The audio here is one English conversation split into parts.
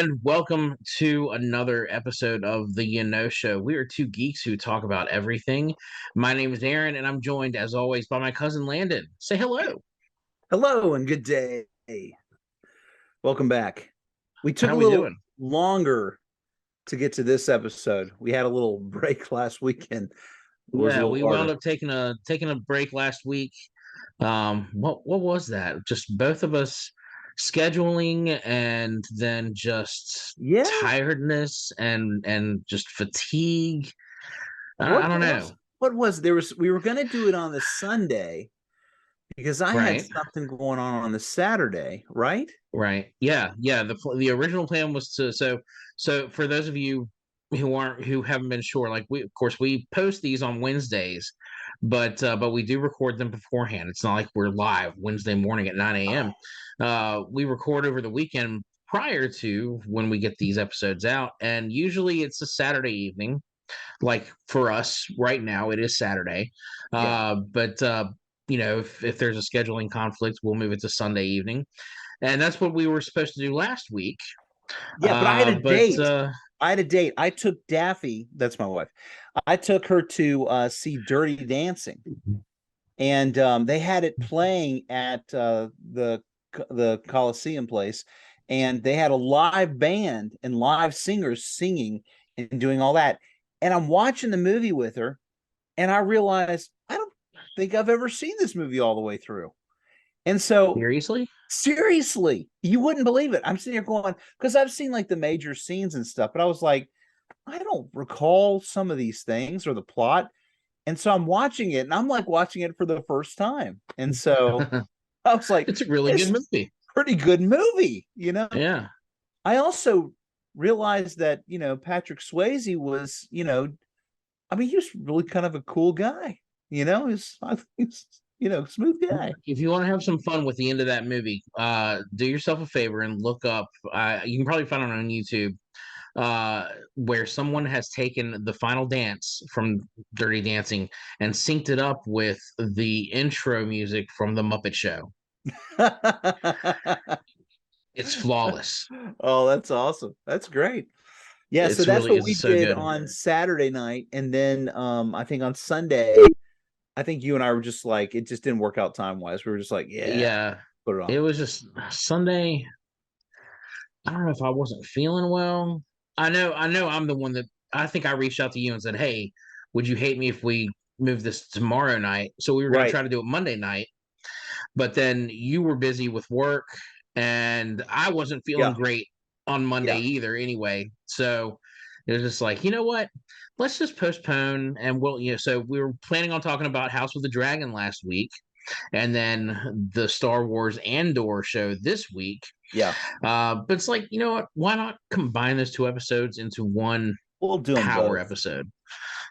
and welcome to another episode of the Show. We are two geeks who talk about everything. My name is Aaron, and I'm joined, as always, by my cousin Landon. Say hello. Hello and good day. Welcome back. We took How a we little doing? longer to get to this episode. We had a little break last weekend. It was a Yeah, little we wound harder. up taking a break last week. What was that? Just both of us scheduling, and then just Yeah. tiredness and just fatigue. I What don't was know. there was we were gonna do it on the Sunday because I had Right. something going on the Saturday, right? Right. Yeah. Yeah. The original plan was to so for those of you who haven't been sure, like we of course we post these on Wednesdays, but we do record them beforehand. It's not like we're live Wednesday morning at 9 a.m. We record over the weekend prior to when we get these episodes out, and usually it's a Saturday evening. Like for us right now, it is Saturday. Yeah. But if there's a scheduling conflict, we'll move it to Sunday evening, and that's what we were supposed to do last week. Yeah, but I had a But date. I had a date. I took Daffy, that's my wife. I took her to see Dirty Dancing. And they had it playing at the Coliseum place, and they had a live band and live singers singing and doing all that. And I'm watching the movie with her, and I realized I don't think I've ever seen this movie all the way through. And so, seriously, seriously, you wouldn't believe it. I'm sitting here going, because I've seen like the major scenes and stuff, but I was like, I don't recall some of these things or the plot. And so I'm watching it and I'm like watching it for the first time. And so I was like, it's a really good it's a movie. pretty good movie. Yeah, I also realized that, Patrick Swayze was, I mean, he was really kind of a cool guy, he's smooth guy. if you want to have some fun with the end of that movie, do yourself a favor and look up. You can probably find it on YouTube. Where someone has taken the final dance from Dirty Dancing and synced it up with the intro music from The Muppet Show. It's flawless. Oh, that's awesome. That's great. Yeah, so It's that's really what it's we so did good. on Saturday night. And then I think on Sunday, I think you and I were just like, it just didn't work out time wise. We were just like, yeah, Yeah, put it it on. was just Sunday. I don't know if I wasn't feeling well. I know I'm the one that I think I reached out to you and said, "Hey, would you hate me if we move this tomorrow night?" So we were going to Right. try to do it Monday night, but then you were busy with work and I wasn't feeling Yeah. great on Monday Yeah. either anyway. So it was just like, you know what? Let's just postpone and so we were planning on talking about House of the Dragon last week and then the Star Wars Andor show this week. Yeah. But it's like, you know what? Why not combine those two episodes into one We'll do them power both. episode?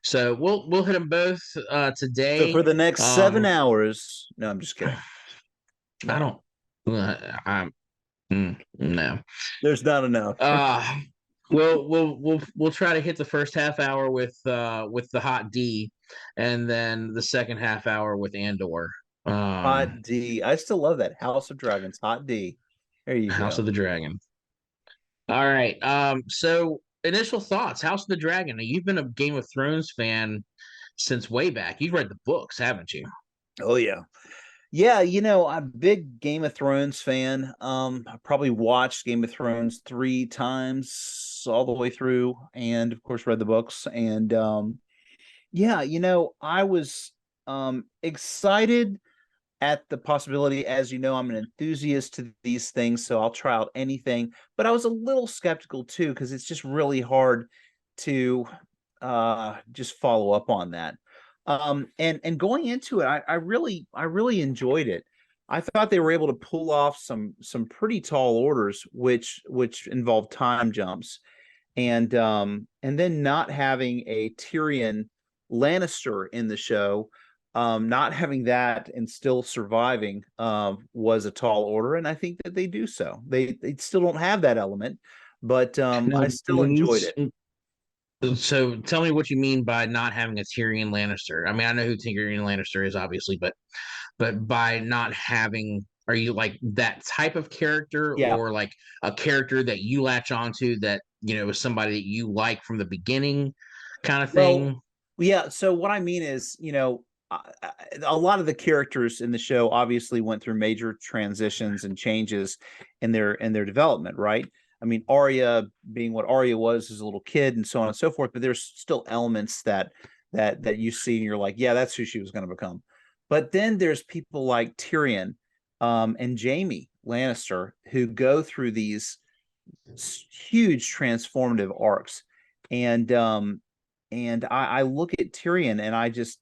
So we'll hit them both So today. for the next seven Um, hours, no, I'm just kidding. I No, don't. I'm no. there's not enough. Uh we'll try to hit the first half hour with the hot D, and then the second half hour with Andor. Hot D. I still love that. House of Dragons, Hot D. There you House of go. the Dragon. All right. So initial thoughts. House of the Dragon. Now, you've been a Game of Thrones fan since way back. You've read the books, haven't you? Oh yeah. Yeah, I'm a big Game of Thrones fan. I probably watched Game of Thrones 3 times all the way through, and of course read the books. And yeah, I was excited at the possibility. As you know, I'm an enthusiast to these things, so I'll try out anything. But I was a little skeptical too, because it's just really hard to just follow up on that. And going into it, I really enjoyed it. I thought they were able to pull off some pretty tall orders, which involved time jumps, and then not having a Tyrion Lannister in the show, not having that and still surviving was a tall order, and I think that they do so. They still don't have that element, but Now, I still enjoyed it. so tell me what you mean by not having a Tyrion Lannister. I mean, I know who Tyrion Lannister is, obviously, but by not having, Are you like that type of character, Yeah. or like a character that you latch onto that is somebody that you like from the beginning, kind of Well, thing? yeah. So what I mean is, a lot of the characters in the show obviously went through major transitions and changes in their development, right? I mean, Arya being what Arya was as a little kid, and so on and so forth. But there's still elements that you see, and you're like, yeah, that's who she was going to become. But then there's people like Tyrion, and Jaime Lannister who go through these huge transformative arcs, and I look at Tyrion and I just,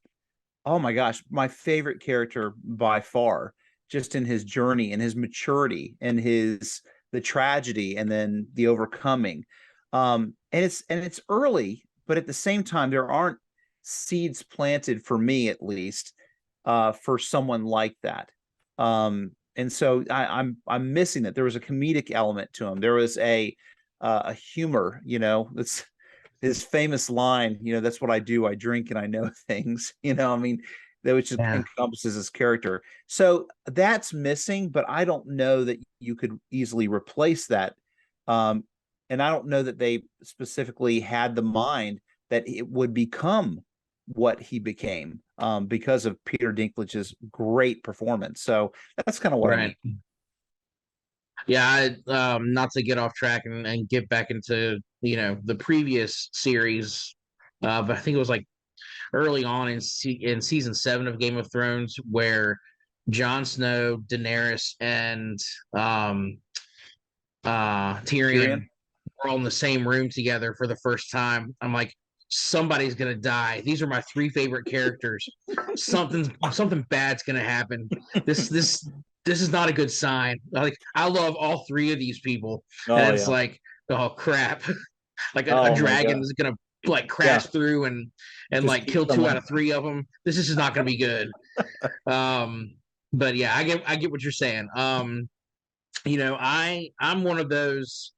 oh my gosh, my favorite character by far, just in his journey and his maturity and his the tragedy and then the overcoming. And it's early, but at the same time, there aren't seeds planted for me, at least, for someone like that. And so I'm missing it. There was a comedic element to him. There was a humor, that's his famous line, that's what I do. I drink and I know things, I mean, that which Yeah. encompasses his character. So that's missing, but I don't know that you could easily replace that. Um, and I don't know that they specifically had the mind that it would become what he became, because of Peter Dinklage's great performance. So that's kind of what I mean. Right. Yeah, not to get off track and get back into the previous series, but I think it was like early on in season 7 of Game of Thrones where Jon Snow, Daenerys, and um, Tyrion Tyrion. were all in the same room together for the first time. I'm like, somebody's gonna die. These are my three favorite characters. Something bad's gonna happen. This is not a good sign. Like, I love all three of these people, and Oh it's yeah. like, oh crap, like a Oh my dragon God. is gonna like Yeah. crash through and Just like eat kill two out someone. of three of them. This is just not gonna be good. Um, but yeah, I get what you're saying. I'm one of those.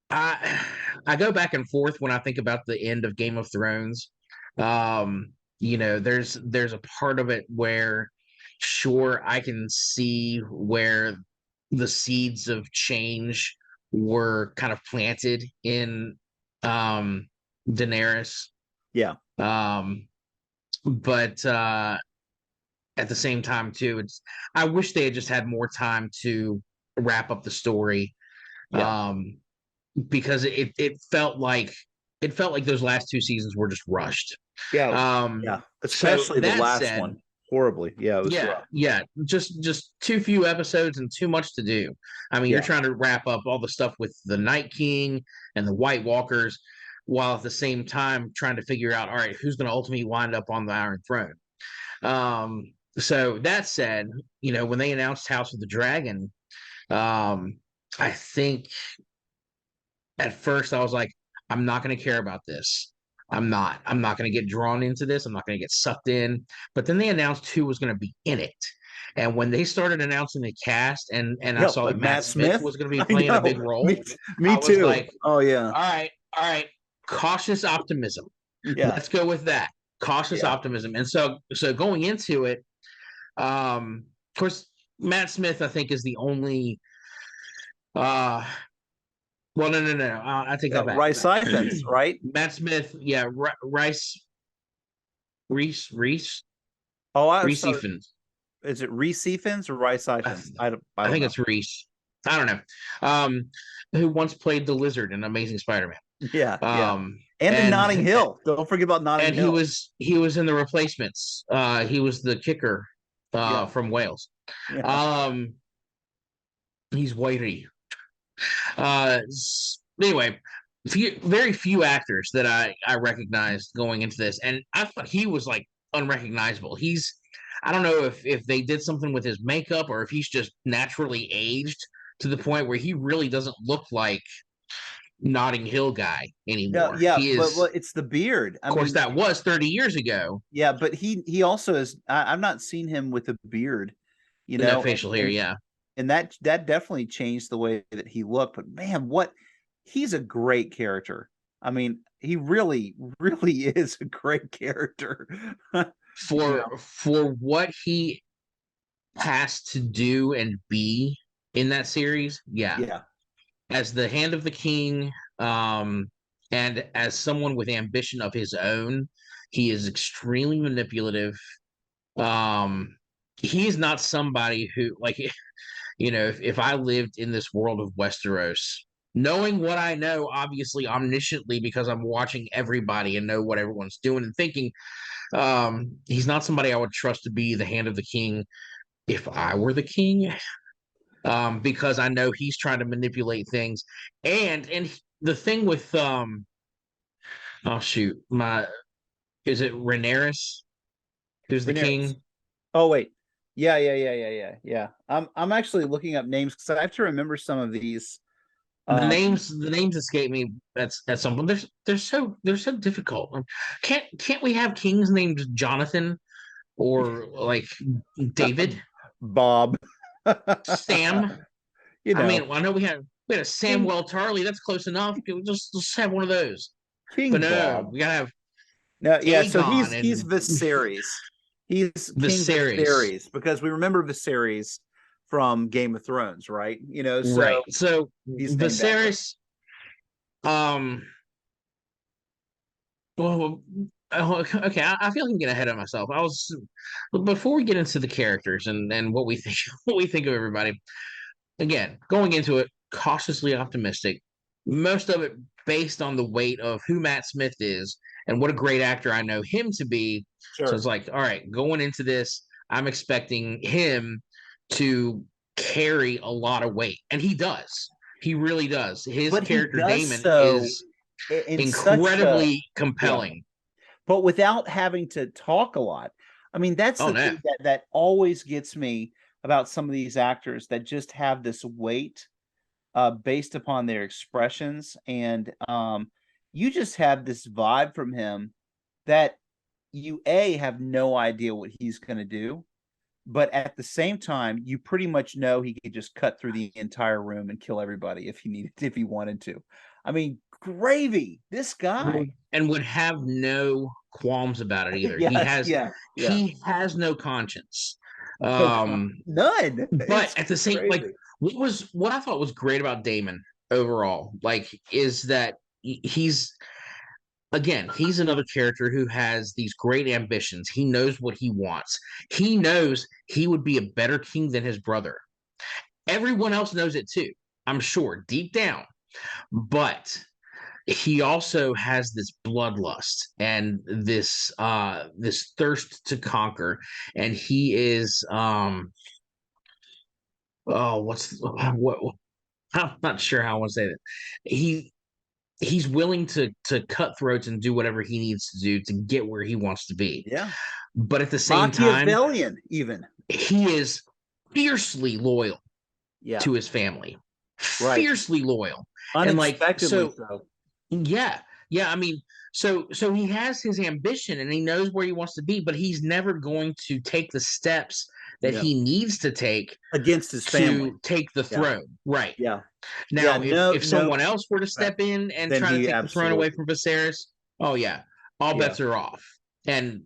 I I go back and forth when I think about the end of Game of Thrones. There's a part of it where sure I can see where the seeds of change were kind of planted in Daenerys. Yeah. Um, but at the same time too, I wish they had just had more time to wrap up the story. Yeah. Um, because it felt like those last two seasons were just rushed. Yeah. Um, Yeah. so Especially the that last said, one. Horribly. Yeah, it was yeah, rough. yeah, just too few episodes and too much to do. I mean, you're Yeah. trying to wrap up all the stuff with the Night King and the White Walkers, while at the same time trying to figure out, all right, who's going to ultimately wind up on the Iron Throne. So that said, when they announced House of the Dragon, I think at first I was like, I'm not going to care about this. I'm not. I'm not going to get drawn into this. I'm not going to get sucked in. But then they announced who was going to be in it. And when they started announcing the cast and I Yeah. saw Like that Matt Matt Smith Smith. was going to be I playing a know. big role, Me I was too. like, Oh yeah. all right, cautious optimism. Yeah. Let's go with that. Cautious Yeah. optimism. And so going into it, of course, Matt Smith, I think, is the only uh well, no, no, no. I take that back. Rice Ifans, right? Matt Smith, yeah, Reese, Oh, I was Reese thought, Ifans. is it Reese Ifans or Rice I, Ifans? I I don't think know. it's Reese. I don't know. Who once played the Lizard in Amazing Spider-Man. Yeah, yeah. Um, And in and Notting Hill. Don't forget about Notting and he Hill. was he was in the Replacements. He was the kicker Yeah. from Wales. Yeah. Um, he's whitey. Anyway, very few actors that I recognized going into this, and I thought he was like unrecognizable. I don't know if they did something with his makeup or if he's just naturally aged to the point where he really doesn't look like Notting Hill guy Yeah, anymore. yeah, He but is, well, it's the beard. I of course, mean, that was 30 years ago. yeah, but he also is. I've not seen him with a beard, No and facial hair, yeah. that definitely changed the way that he looked. But man, what he's a great character. I mean, he really, really is a great character. You know, For what he has to do and be in that series. Yeah, Yeah. as the Hand of the King, um, and as someone with ambition of his own, he is extremely manipulative. Um, he's not somebody who, like, if I lived in this world of Westeros, knowing what I know, obviously omnisciently because I'm watching everybody and know what everyone's doing and thinking, he's not somebody I would trust to be the Hand of the King if I were the king, because I know he's trying to manipulate things. And the thing with oh shoot, my is it Rhaenyra who's the Rhaenyra. king? Oh wait. Yeah. I'm actually looking up names because I have to remember some of these. The names escape me at some point. They're so difficult. Can't we have kings named Jonathan or like David, Bob. Sam? You I know, mean, I know we had a King Samwell Tarly. That's close enough. Just have one of those. But King no, Bob. we gotta have No, yeah, so Aegon he's and Viserys. He's King Viserys. Viserys because we remember Viserys from Game of Thrones, right? Right. So So he's named after him. Viserys, um, well, okay. I feel like I'm getting ahead of myself. Before we get into the characters and what we think what we think of everybody. Again, going into it cautiously optimistic. Most of it based on the weight of who Matt Smith is and what a great actor I know him to be. So it's Sure. like, all right, going into this, I'm expecting him to carry a lot of weight, and he does. He really does. His But he character does Damon so is in such a incredibly yeah, compelling. but without having to talk a lot. I mean, that's Oh the no, thing that always gets me about some of these actors that just have this weight based upon their expressions. And you just have this vibe from him that you have no idea what he's going to do, but at the same time, you pretty much know he could just cut through the entire room and kill everybody if he wanted to. I mean, gravy, this guy. and would have no qualms about it either. He Yes, has yeah. he has no conscience. No, Um, none. but It's at the same, like, crazy. what I thought was great about Damon overall, like, is that he's again, he's another character who has these great ambitions. He knows what he wants. He knows he would be a better king than his brother. Everyone else knows it too, I'm sure, deep down. But he also has this bloodlust and this thirst to conquer, and he is oh what I'm not sure how I want to say that. He's willing to cut throats and do whatever he needs to do to get where he wants to be. Yeah. But at the same time, Machiavellian, even. he is fiercely loyal Yeah. to his family. Right. Fiercely loyal. And like Unexpectedly so so. yeah. Yeah, I mean, so he has his ambition and he knows where he wants to be, but he's never going to take the steps that No. he needs to take Against his family. to take the Yeah. throne. Right. Yeah. Yeah. Now, No, if no someone else were to respect. step in and Then try to he take the throne away absolutely. from Viserys, oh yeah, all Yeah. bets are off. And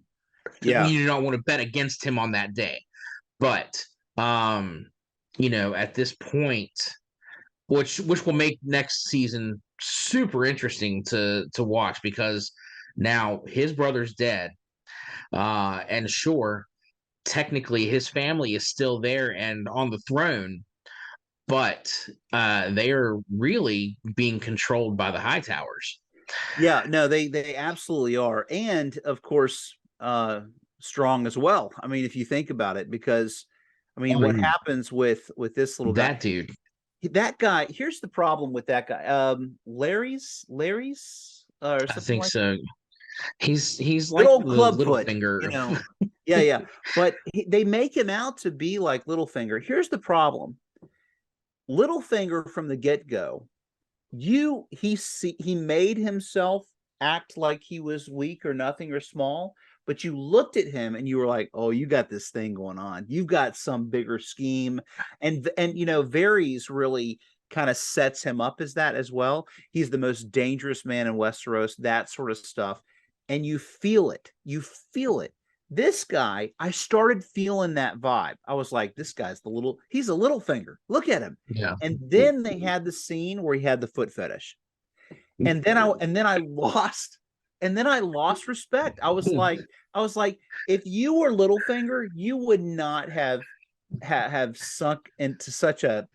Yeah. you don't want to bet against him on that day. But at this point, which will make next season super interesting to watch because now his brother's dead. And sure, technically his family is still there and on the throne, but they are really being controlled by the High Towers. Yeah. No, they absolutely are. And of course, strong as well. I mean, if you think about it, because I mean, what happens with this little guy? That dude, That guy, here's the problem with that guy. Larry's or I something think like so. He's good like old the Clubfoot, Littlefinger. Yeah. But they make him out to be like Littlefinger. Here's the problem. Littlefinger from the get-go, he made himself act like he was weak or nothing or small, but you looked at him and you were like, oh, you got this thing going on, you've got some bigger scheme. And Varys really kind of sets him up as that as well. He's the most dangerous man in Westeros, that sort of stuff. And you feel it This guy, I started feeling that vibe. I was like, this guy's he's a little finger. Look at him. Yeah. And then they had the scene where he had the foot fetish. And then I lost respect. I was like, if you were Littlefinger, you would not have sunk into such a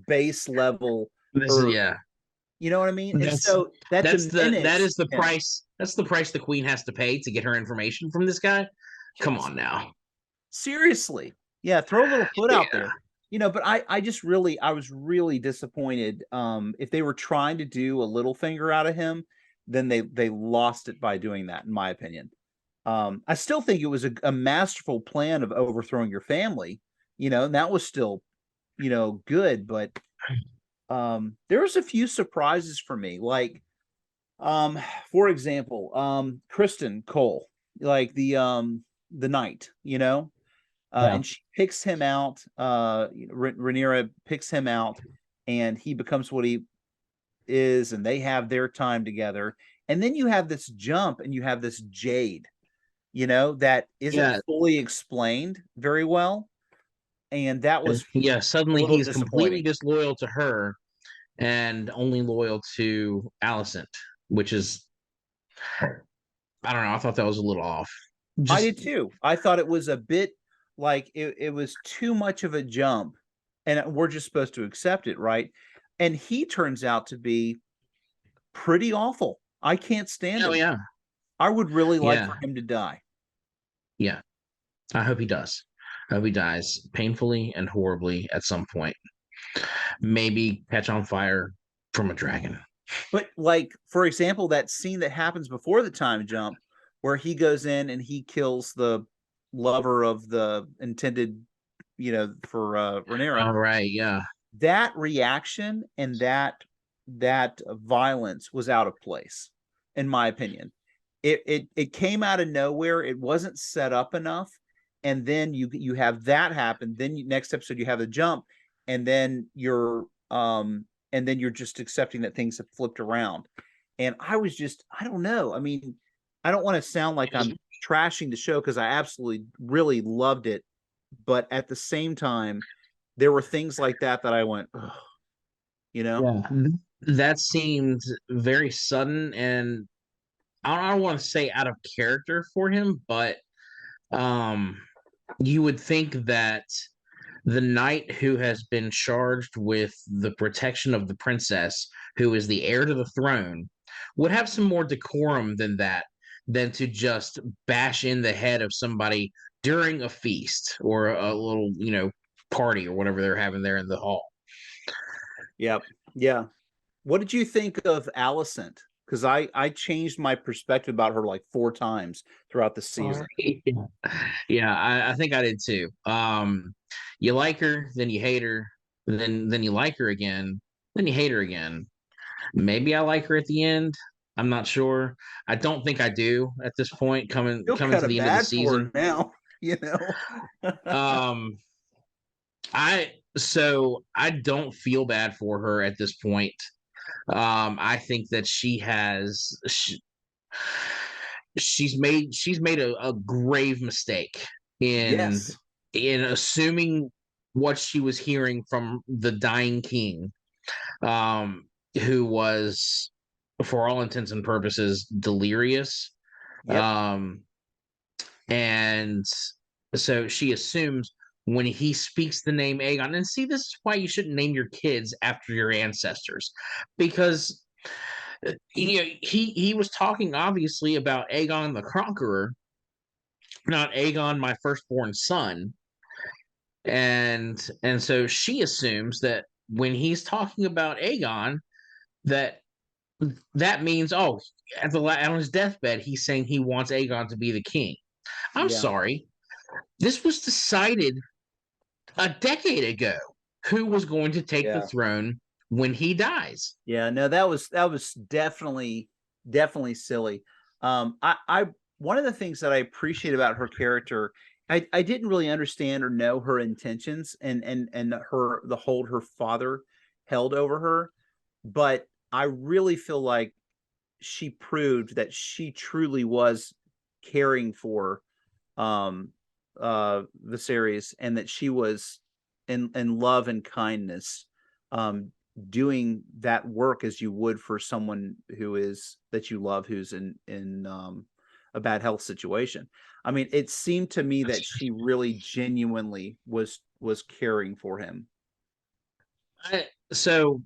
base level, This is or yeah. you know what I mean? And That's so that that is diminished the him. price. That's the price the queen has to pay to get her information from this guy. Come Yes. on now. Seriously. Yeah, throw a little foot out Yeah. there. But I was really disappointed. If they were trying to do a little finger out of him, then they lost it by doing that, in my opinion. I still think it was a masterful plan of overthrowing your family, and that was still, good, but there was a few surprises for me. Like, um, for example, Kristen Cole, like the knight, Yeah. and she picks him out. Rhaenyra picks him out, and he becomes what he is, and they have their time together. And then you have this jump, and you have this Jade, that isn't Yeah. fully explained very well, and that was Yeah. a Suddenly little he's completely disappointing. disloyal to her and only loyal to Alicent, which is I don't know. I thought that was a little off. I Just did too. I thought it was a bit like it was too much of a jump, and we're just supposed to accept it, right? And he turns out to be pretty awful. I can't stand oh him. yeah. I would really like Yeah. for him to die. Yeah. I hope he does. I hope he dies painfully and horribly at some point. Maybe catch on fire from a dragon. But like, for example, that scene that happens before the time jump, where he goes in and he kills the lover of the intended, for Rhaenyra, All right. Yeah. that reaction and that violence was out of place, in my opinion. It came out of nowhere. It wasn't set up enough, and then you have that happen. Then next episode you have the jump, and then you're just accepting that things have flipped around. And I don't know. I mean, I don't want to sound like I'm trashing the show, because I absolutely really loved it, but at the same time, there were things like that I went, "Ugh," you know? Yeah. That seemed very sudden and I don't want to say out of character for him, but um you would think that the knight who has been charged with the protection of the princess, who is the heir to the throne, would have some more decorum than that, than to just bash in the head of somebody during a feast or a little, party or whatever they're having there in the hall. Yep. Yeah. What did you think of Alicent? Because I changed my perspective about her like 4 times throughout the season. Yeah, yeah, I think I did too. You like her, then you hate her, then you like her again, then you hate her again. Maybe I like her at the end. I'm not sure. I don't think I do at this point, coming Feel coming kind to of the end of the bad for season. her now, you know. Um, I don't feel bad for her at this point. I think that she's made a grave mistake in Yes. assuming what she was hearing from the dying king, um, who was, for all intents and purposes, delirious. Yep. Um, and so she assumes when he speaks the name Aegon, and see, this is why you shouldn't name your kids after your ancestors, because he was talking obviously about Aegon the Conqueror, not Aegon, my firstborn son. And so she assumes that when he's talking about Aegon, that that means, oh, on his deathbed he's saying he wants Aegon to be the king. I'm Yeah. sorry, this was decided a decade ago who was going to take the Yeah. throne when he dies. Yeah. No, that was definitely silly. I one of the things that I appreciate about her character, I didn't really understand or know her intentions, and the hold her father held over her, but I really feel like she proved that she truly was caring for um Viserys, and that she was in love and kindness, um doing that work as you would for someone who is that you love, who's in a bad health situation. I mean, it seemed to me that she really genuinely was caring for him. So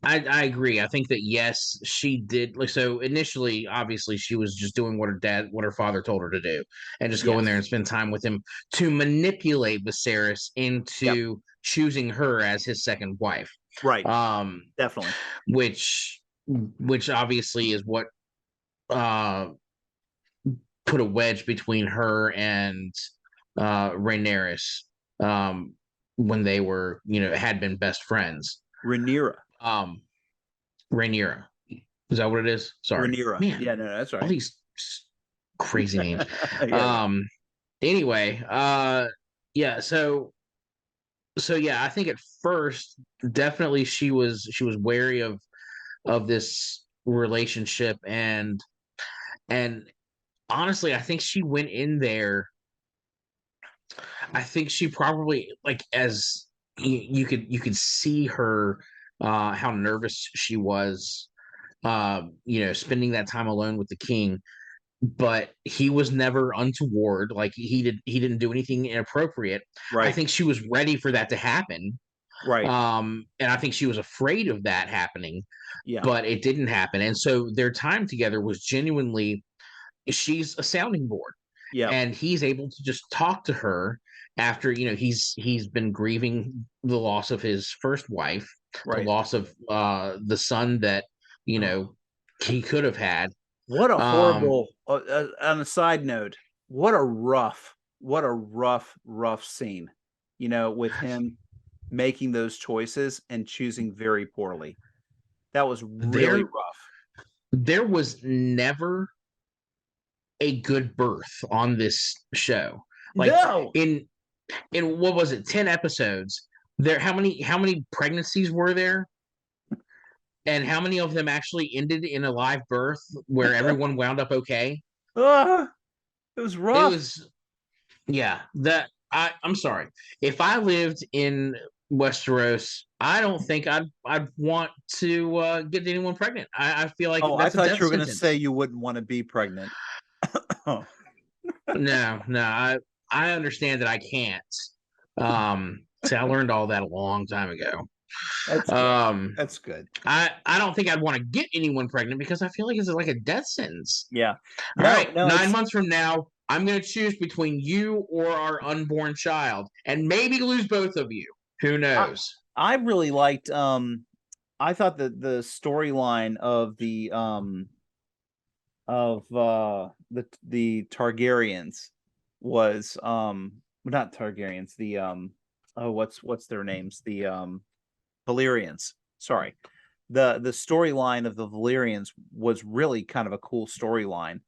I agree. I think that yes, she did. Like, so initially, obviously, she was just doing what her father told her to do, and just go in there and Yes. spend time with him to manipulate Viserys Yep. into choosing her as his second wife. Right. Um, Definitely. which obviously is what uh put a wedge between her and Rhaenyra, um when they were, had been best friends. Rhaenyra. Um, Rhaenyra. Is that what it is? Sorry, Rhaenyra. man. Yeah, no, that's All right. these crazy names. Yeah. Anyway, yeah. So yeah, I think at first, definitely she was wary of this relationship, and honestly, I think she went in there. I think she probably, like, as you could see her, how nervous she was, spending that time alone with the king. But he was never untoward. Like, he didn't do anything inappropriate. I Right. think she was ready for that to happen. Right. And I think she was afraid of that happening, Yeah. but it didn't happen. And so their time together was genuinely, she's a sounding board, Yep. and he's able to just talk to her after, he's been grieving the loss of his first wife, the Right. loss of the son that, you Oh, know he could have had. what a um horrible, on a side note, what a rough scene, with him making those choices and choosing very poorly. That was really there rough. there was never a good birth on this show. Like, No. in what was it, 10 episodes, there, how many pregnancies were there, and how many of them actually ended in a live birth where everyone wound up okay? Ah, it was It rough. was, yeah, that I'm sorry. If I lived in Westeros, I don't think I'd want to get anyone pregnant. I feel like Oh, I that's a thought death you were gonna say sentence. you wouldn't wanna be pregnant. Oh, No, no, I understand that I can't. See, I learned all that a long time ago. that's good. Um, That's good. I don't think I'd want to get anyone pregnant because I feel like it's like a death sentence. Yeah. All right, No, no, 9 months from now, I'm going to choose between you or our unborn child, and maybe lose both of you. Who I knows? I really liked, I thought that the storyline of the Targaryens was, well, not Targaryens, oh, what's their names? The Valyrians. Sorry. The storyline of the Valyrians was really kind of a cool storyline.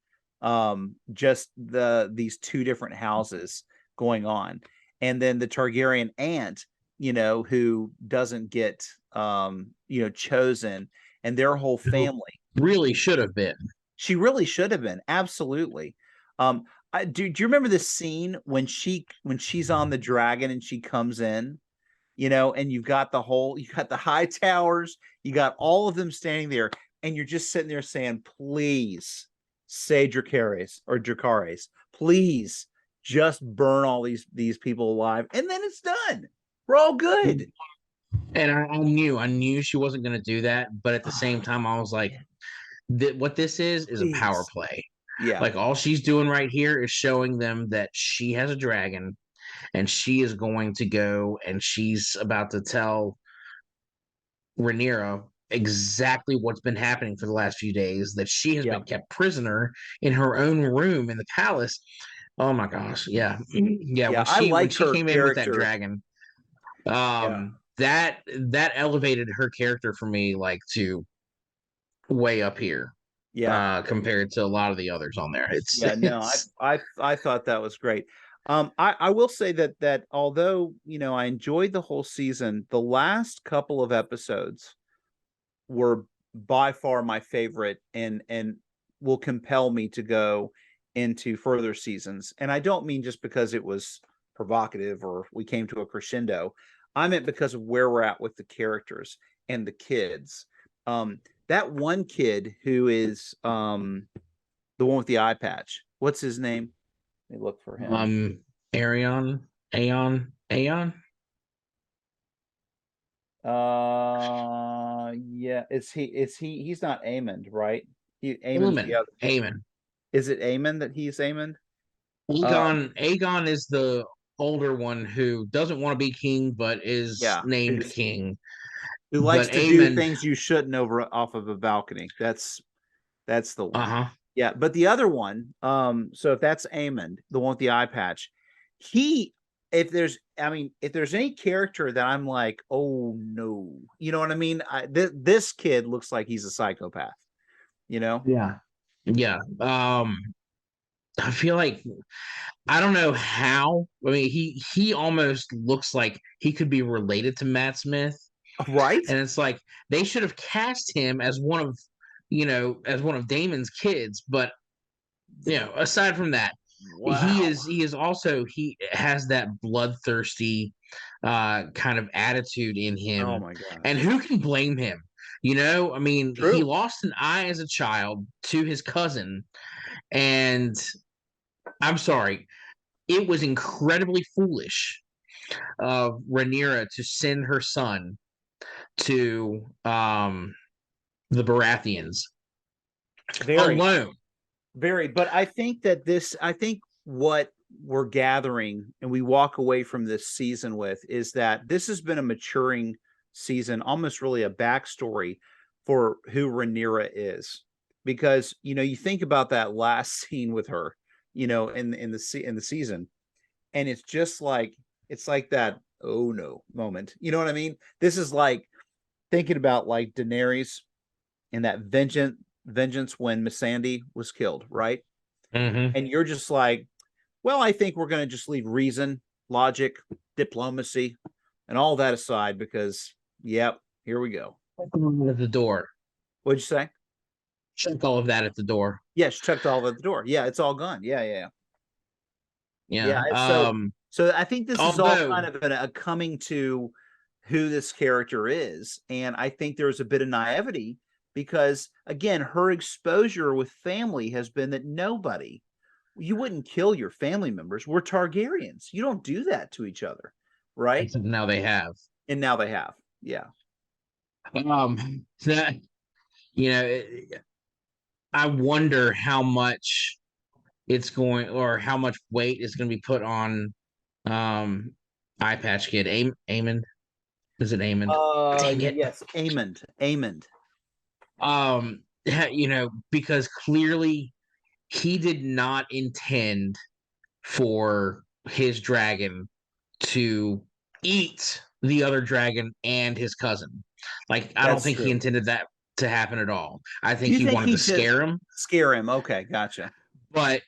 Just these two different houses going on. And then the Targaryen aunt, who doesn't get chosen, and their whole Who family. really should have been. She really should have been, absolutely. Um, do you remember this scene when she's on the dragon and she comes in, and you got the high towers, you got all of them standing there, and you're just sitting there saying, please say Dracarys, please just burn all these people alive, and then it's done. We're all good. And I knew she wasn't going to do that, but at the same time, I was like, what this is a power Please. play. Yeah. Like, all she's doing right here is showing them that she has a dragon, and she is going to go and she's about to tell Rhaenyra exactly what's been happening for the last few days, that she has Yeah. been kept prisoner in her own room in the palace. Oh my gosh, yeah. Yeah, Yeah. when I she like her came in with that character. dragon, Yeah. that elevated her character for me, like, to way up here, Yeah. compared to a lot of the others on there. It's Yeah, no, it's I thought that was great. I will say that although, I enjoyed the whole season, the last couple of episodes were by far my favorite, and will compel me to go into further seasons. And I don't mean just because it was provocative or we came to a crescendo. I meant because of where we're at with the characters and the kids. That one kid who is the one with the eye patch. What's his name? Let me look for him. Arion, Aeon. Yeah, he's not Amond, right? Amon's the Aemon. other. Aemon. Is it Amon that he's Amon? Aegon is the older one who doesn't want to be king, but is Yeah, named king. who likes But to do Aemon, things you shouldn't over off of a balcony. That's the one. uh-huh. Yeah, but the other one, so if that's Amon, the one with the eye patch, he if there's any character that I'm like, oh no, you know what I mean? This kid looks like he's a psychopath, you know? Yeah. Yeah. I feel like I don't know how. I mean, he almost looks like he could be related to Matt Smith. Right? And it's like they should have cast him as one of, as one of Damon's kids. But aside from that, Wow. he has that bloodthirsty kind of attitude in Oh him. my And gosh. who can blame him? I mean, he True. lost an eye as a child to his cousin, and I'm sorry, it was incredibly foolish of Rhaenyra to send her son to the Baratheons Very, alone. very. But I think what we're gathering and we walk away from this season with is that this has been a maturing season, almost really a backstory for who Rhaenyra is. Because you think about that last scene with her, in the season, and it's like that oh no moment. You know what I mean? This is like thinking about like Daenerys and that vengeance when Missandei was killed, right? Mm-hmm. And you're just like, well, I think we're going to just leave reason, logic, diplomacy, and all that aside because, yep, here we go. At the door. What'd you say? Check all of that at the door. Yeah, she checked all at the door. Yeah, it's all gone. Yeah. Yeah. Yeah. So I think this is all Although kind of a coming to who this character is, and I think there's a bit of naivety because again, her exposure with family has been that you wouldn't kill your family members. We're Targaryens. You don't do that to each other, right? except now they have. And now they have. Yeah. That you know, I wonder how much it's going or how much weight is going to be put on Eye Patch Kid. Amond. Is it Amond? Dang it. Yes, Amond. Because clearly he did not intend for his dragon to eat the other dragon and his cousin. Like, I don't That's think he true. intended that to happen at all. I Do think you he think wanted he to just scare him. scare him? Okay, gotcha. But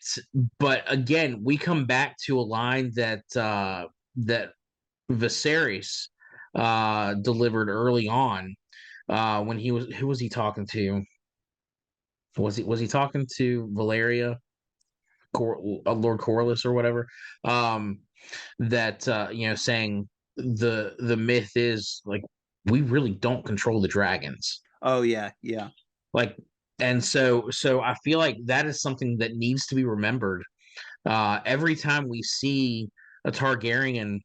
again, we come back to a line that Viserys delivered early on when who was he talking to? Was he talking to Valeria, Lord Corlys or whatever? That saying the myth is like we really don't control the dragons. Oh yeah. Like, and so I feel like that is something that needs to be remembered. Every time we see a Targaryen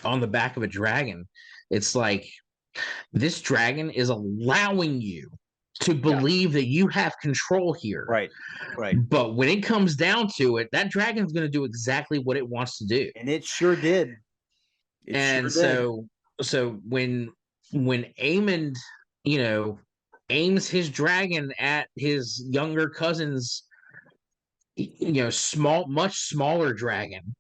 on the back of a dragon, it's like this dragon is allowing you to Yeah. believe that you have control here. Right. Right. But when it comes down to it, that dragon's going to do exactly what it wants to do. And it sure did. It And sure did. so when Aemond, aims his dragon at his younger cousin's, much smaller dragon,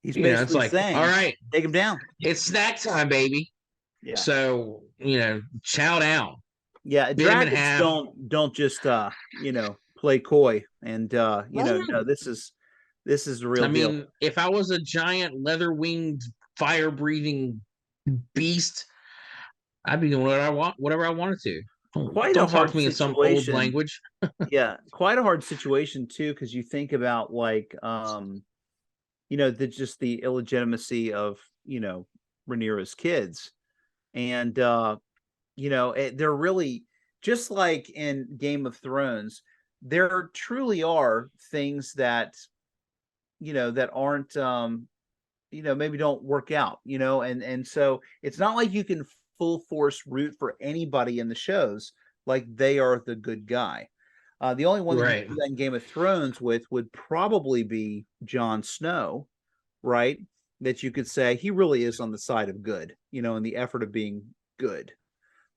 He's it's basically like, all saying, right, take him down. it's snack time, baby. Yeah. So, chow down. Yeah, Bit him in dragons half. don't just play coy and no, this is the real I deal. mean, if I was a giant leather winged, fire breathing beast, I'd be doing whatever I wanted to. Quite a Don't talk hard to me in some old situation. language. Yeah, quite a hard situation too, because you think about like the just the illegitimacy of, Rhaenyra's kids. And they're really just like in Game of Thrones, there truly are things that aren't maybe don't work out, and so it's not like you can full force root for anybody in the shows like they are the good guy. The only one that you Right. can do that in Game of Thrones with would probably be Jon Snow, right? That you could say he really is on the side of good, in the effort of being good.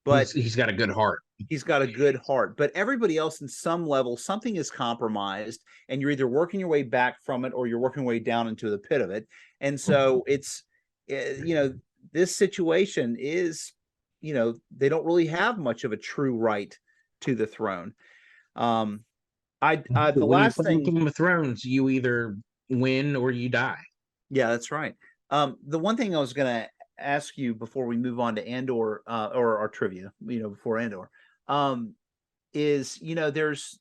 But He's got a good heart. he's got a good heart. But everybody else, in some level, something is compromised, and you're either working your way back from it or you're working your way down into the pit of it. And so it's, this situation is, they don't really have much of a true right to the throne. Um, the When you last play thing, Game of Thrones, you either win or you die. yeah, that's right. The one thing I was going to ask you before we move on to Andor, or our trivia, before Andor, is, there's,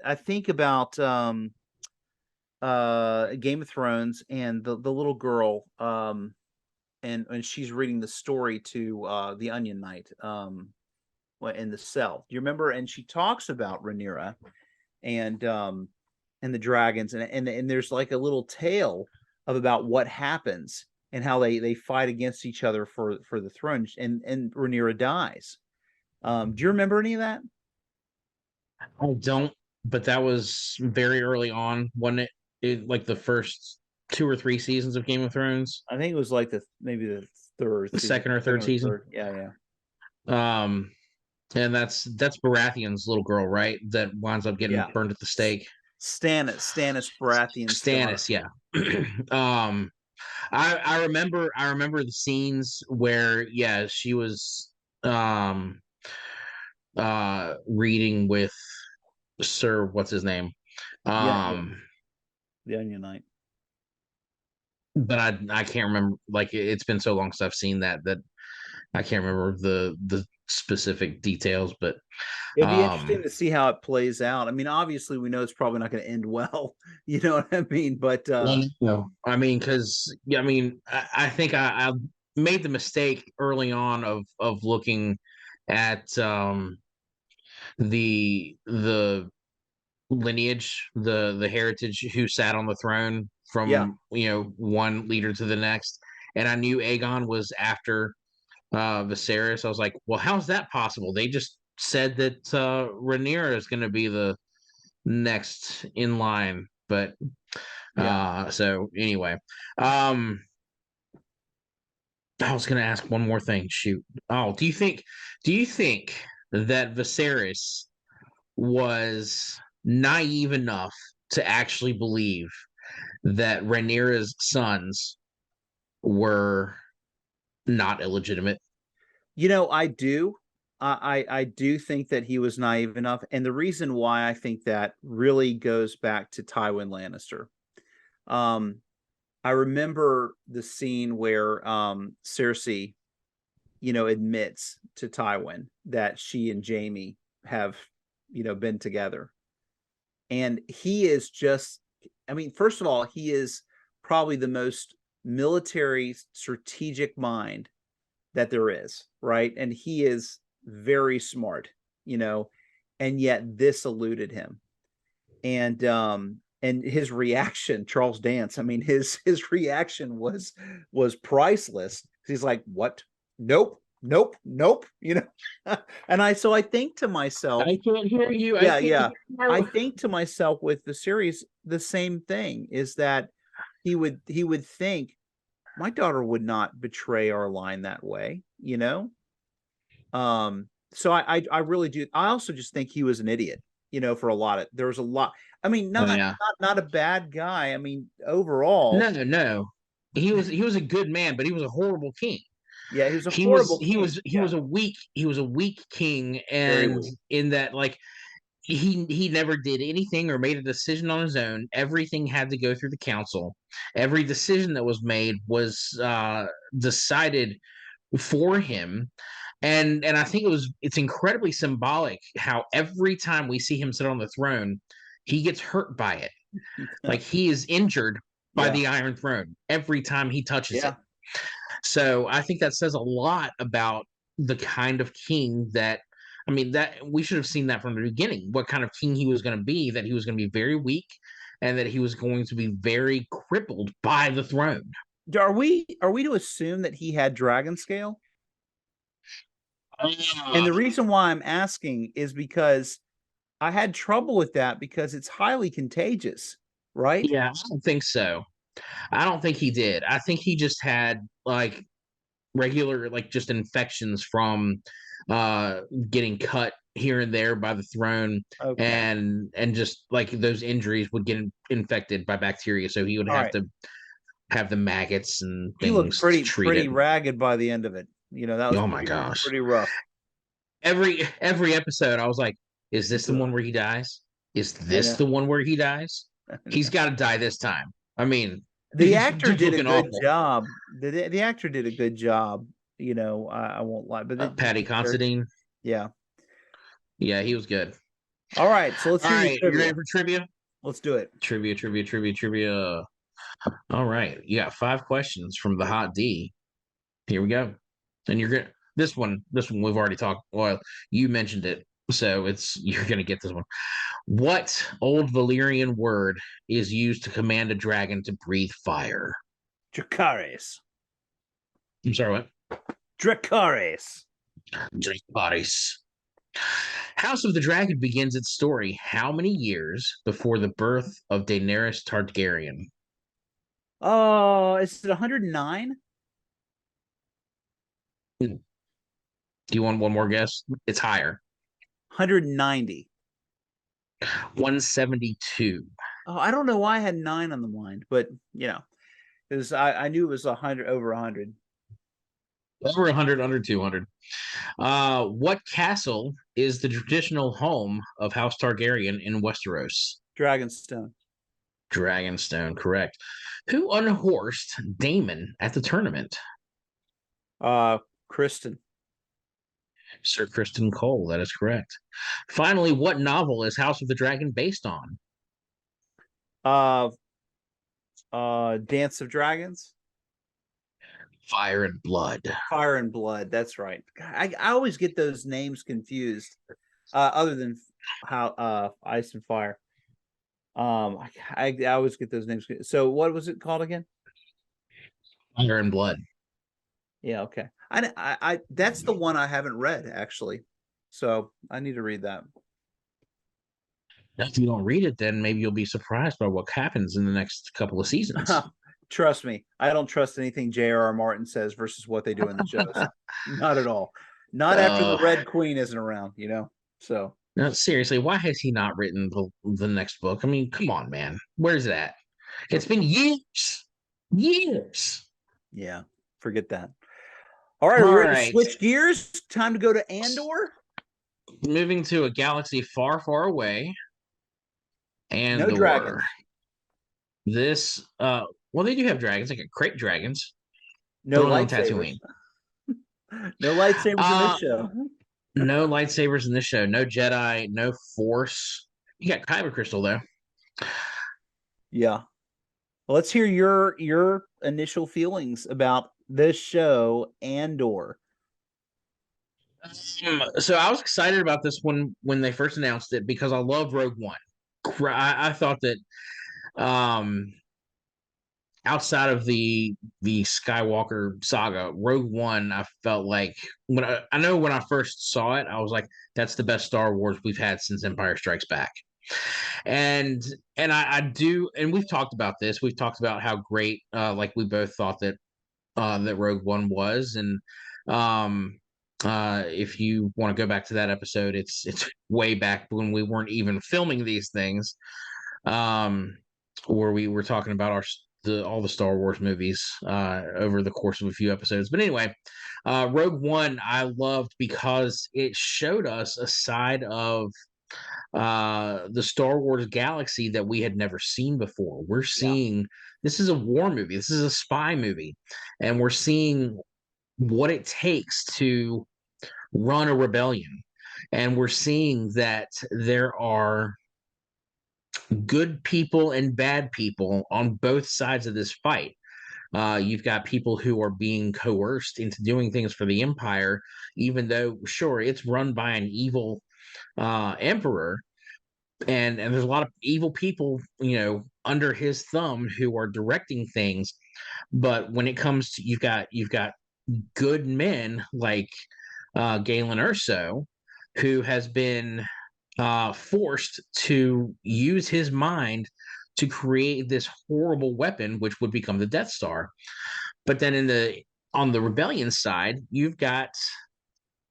I think about Game of Thrones and the little girl, and she's reading the story to the Onion Knight, in the cell. Do you remember? And she talks about Rhaenyra and the dragons, and there's like a little tale of about what happens and how they fight against each other for the throne, and Rhaenyra dies. Do you remember any of that? I don't, but that was very early on, wasn't it? Like the first two or three seasons of Game of Thrones, I think it was like maybe the third the season, second or second third or season. third. Yeah, yeah, Um, and that's Baratheon's little girl, right? That winds up getting yeah. burned at the stake. Stannis Baratheon's daughter. Stannis, yeah. um, I remember the scenes where yeah she was um reading with Sir what's his name Yeah, yeah. um The Onion Knight. but I can't remember, like it's been so long since I've seen that I can't remember the specific details, but It'd be interesting um to see how it plays out. I mean, obviously, we know it's probably not going to end well. You know what I mean? But no, I mean because yeah, I mean I think I made the mistake early on of looking at the lineage, the heritage who sat on the throne yeah, from one leader to the next, and I knew Aegon was after Viserys. I was like, well, how's that possible? They just said that Rhaenyra is going to be the next in line, but yeah. so anyway, um, I was going to ask one more thing. Shoot, oh, do you think that Viserys was naive enough to actually believe that Rhaenyra's sons were not illegitimate? I do. I do think that he was naive enough, and the reason why I think that really goes back to Tywin Lannister. Um, I remember the scene where Cersei, admits to Tywin that she and Jamie have, been together. And he is just, I mean, first of all, he is probably the most military strategic mind that there is, right? And he is very smart, and yet this eluded him. And his reaction, Charles Dance, I mean, his reaction was priceless. He's like, "What? Nope, nope, nope," And I think to myself, I can't hear you. I yeah, can't yeah. hear I you. think to myself with the series the same thing, is that he would think my daughter would not betray our line that way. So I really do. I also just think he was an idiot, for a lot of there was a lot. I mean, Oh not yeah. not a bad guy. I mean, overall, No, no. He was a good man, but he was a horrible king. yeah, he was a He was horrible he king. was he Yeah, was a weak king, very and weak. in that like he never did anything or made a decision on his own. Everything had to go through the council. Every decision that was made was decided for him. And I think it's incredibly symbolic how every time we see him sit on the throne, he gets hurt by it. Yeah. Like he is injured by Yeah. the Iron Throne every time he touches it. Yeah. So I think that says a lot about the kind of king that, I mean, that we should have seen that from the beginning, what kind of king he was going to be, that he was going to be very weak and that he was going to be very crippled by the throne. Are we to assume that he had dragon scale? And the reason why I'm asking is because I had trouble with that because it's highly contagious, right? Yeah, I don't think so. I don't think he did. I think he just had like regular, like just infections from uh getting cut here and there by the throne, Okay. and just like those injuries would get infected by bacteria, so he would All have right. to have the maggots and He looked things to treat pretty it. ragged by the end of it. That was Oh my gosh. pretty rough. Every episode I was like, is this the Ugh, one where he dies? Is I this know. the one where he dies? I He's know. got to die this time. I mean, The actor dude's did a looking good awful. job. The actor did a good job. I won't lie, but Patty Considine. yeah. Yeah, he was good. All right, so let's All hear your right, you ready trivia. for trivia? Let's do it. Trivia. All right, you got 5 questions from the hot D. Here we go. And you're gonna this one we've already talked. Well, you mentioned it, so it's you're gonna get this one. What old Valyrian word is used to command a dragon to breathe fire? Dracarys. I'm sorry, what? Dracarys. Bodies. House of the Dragon begins its story how many years before the birth of Daenerys Targaryen? Oh, is it 109? Do you want one more guess? It's higher. 190. 172. Oh, I don't know why I had 9 on the mind, but because I knew it was 100 over 100. Over 100, under 200. What castle is the traditional home of House Targaryen in Westeros? Dragonstone. Dragonstone, correct. Who unhorsed Daemon at the tournament? Kristen. Sir Criston Cole, that is correct. Finally, what novel is House of the Dragon based on? Uh, Dance of Dragons. Fire and Blood. Fire and Blood. That's right. I always get those names confused. Other than how Ice and Fire. I always get those names. So what was it called again? Fire and Blood. Yeah, okay. I that's the one I haven't read actually. So I need to read that. If you don't read it, then maybe you'll be surprised by what happens in the next couple of seasons. Trust me, I don't trust anything J.R.R. Martin says versus what they do in the shows. Not at all. Not after the uh, Red Queen isn't around. So no, seriously, why has he not written the next book? I mean, come on, man. Where's that? It's been years. Years. yeah, forget that. All right, are we All ready to right. switch gears? Time to go to Andor. Moving to a galaxy far, far away. No Andor. dragons. This well, they do have dragons, like crate dragons. No But only on lightsabers. Tatooine. No lightsabers in this show. No lightsabers in this show. No Jedi, no Force. You got Kyber Crystal though. Yeah. Well, let's hear your initial feelings about this show, Andor. So I was excited about this one when they first announced it because I love Rogue One. I thought that um, outside of the Skywalker saga, Rogue One, I felt like I know when I first saw it, I was like, that's the best Star Wars we've had since Empire Strikes Back. And I do, and we've talked about this. We've talked about how great, like we both thought that Rogue One was, and um, if you want to go back to that episode, it's way back when we weren't even filming these things, um, where we were talking about all the Star Wars movies over the course of a few episodes. But anyway, Rogue One I loved because it showed us a side of the Star Wars galaxy that we had never seen before. We're Yeah. seeing this is a war movie, this is a spy movie, and we're seeing what it takes to run a rebellion. And we're seeing that there are good people and bad people on both sides of this fight. You've got people who are being coerced into doing things for the Empire, even though, sure, it's run by an evil emperor, and there's a lot of evil people, under his thumb who are directing things. But when it comes to you've got good men like Galen Erso, who has been forced to use his mind to create this horrible weapon, which would become the Death Star. But then on the rebellion side, you've got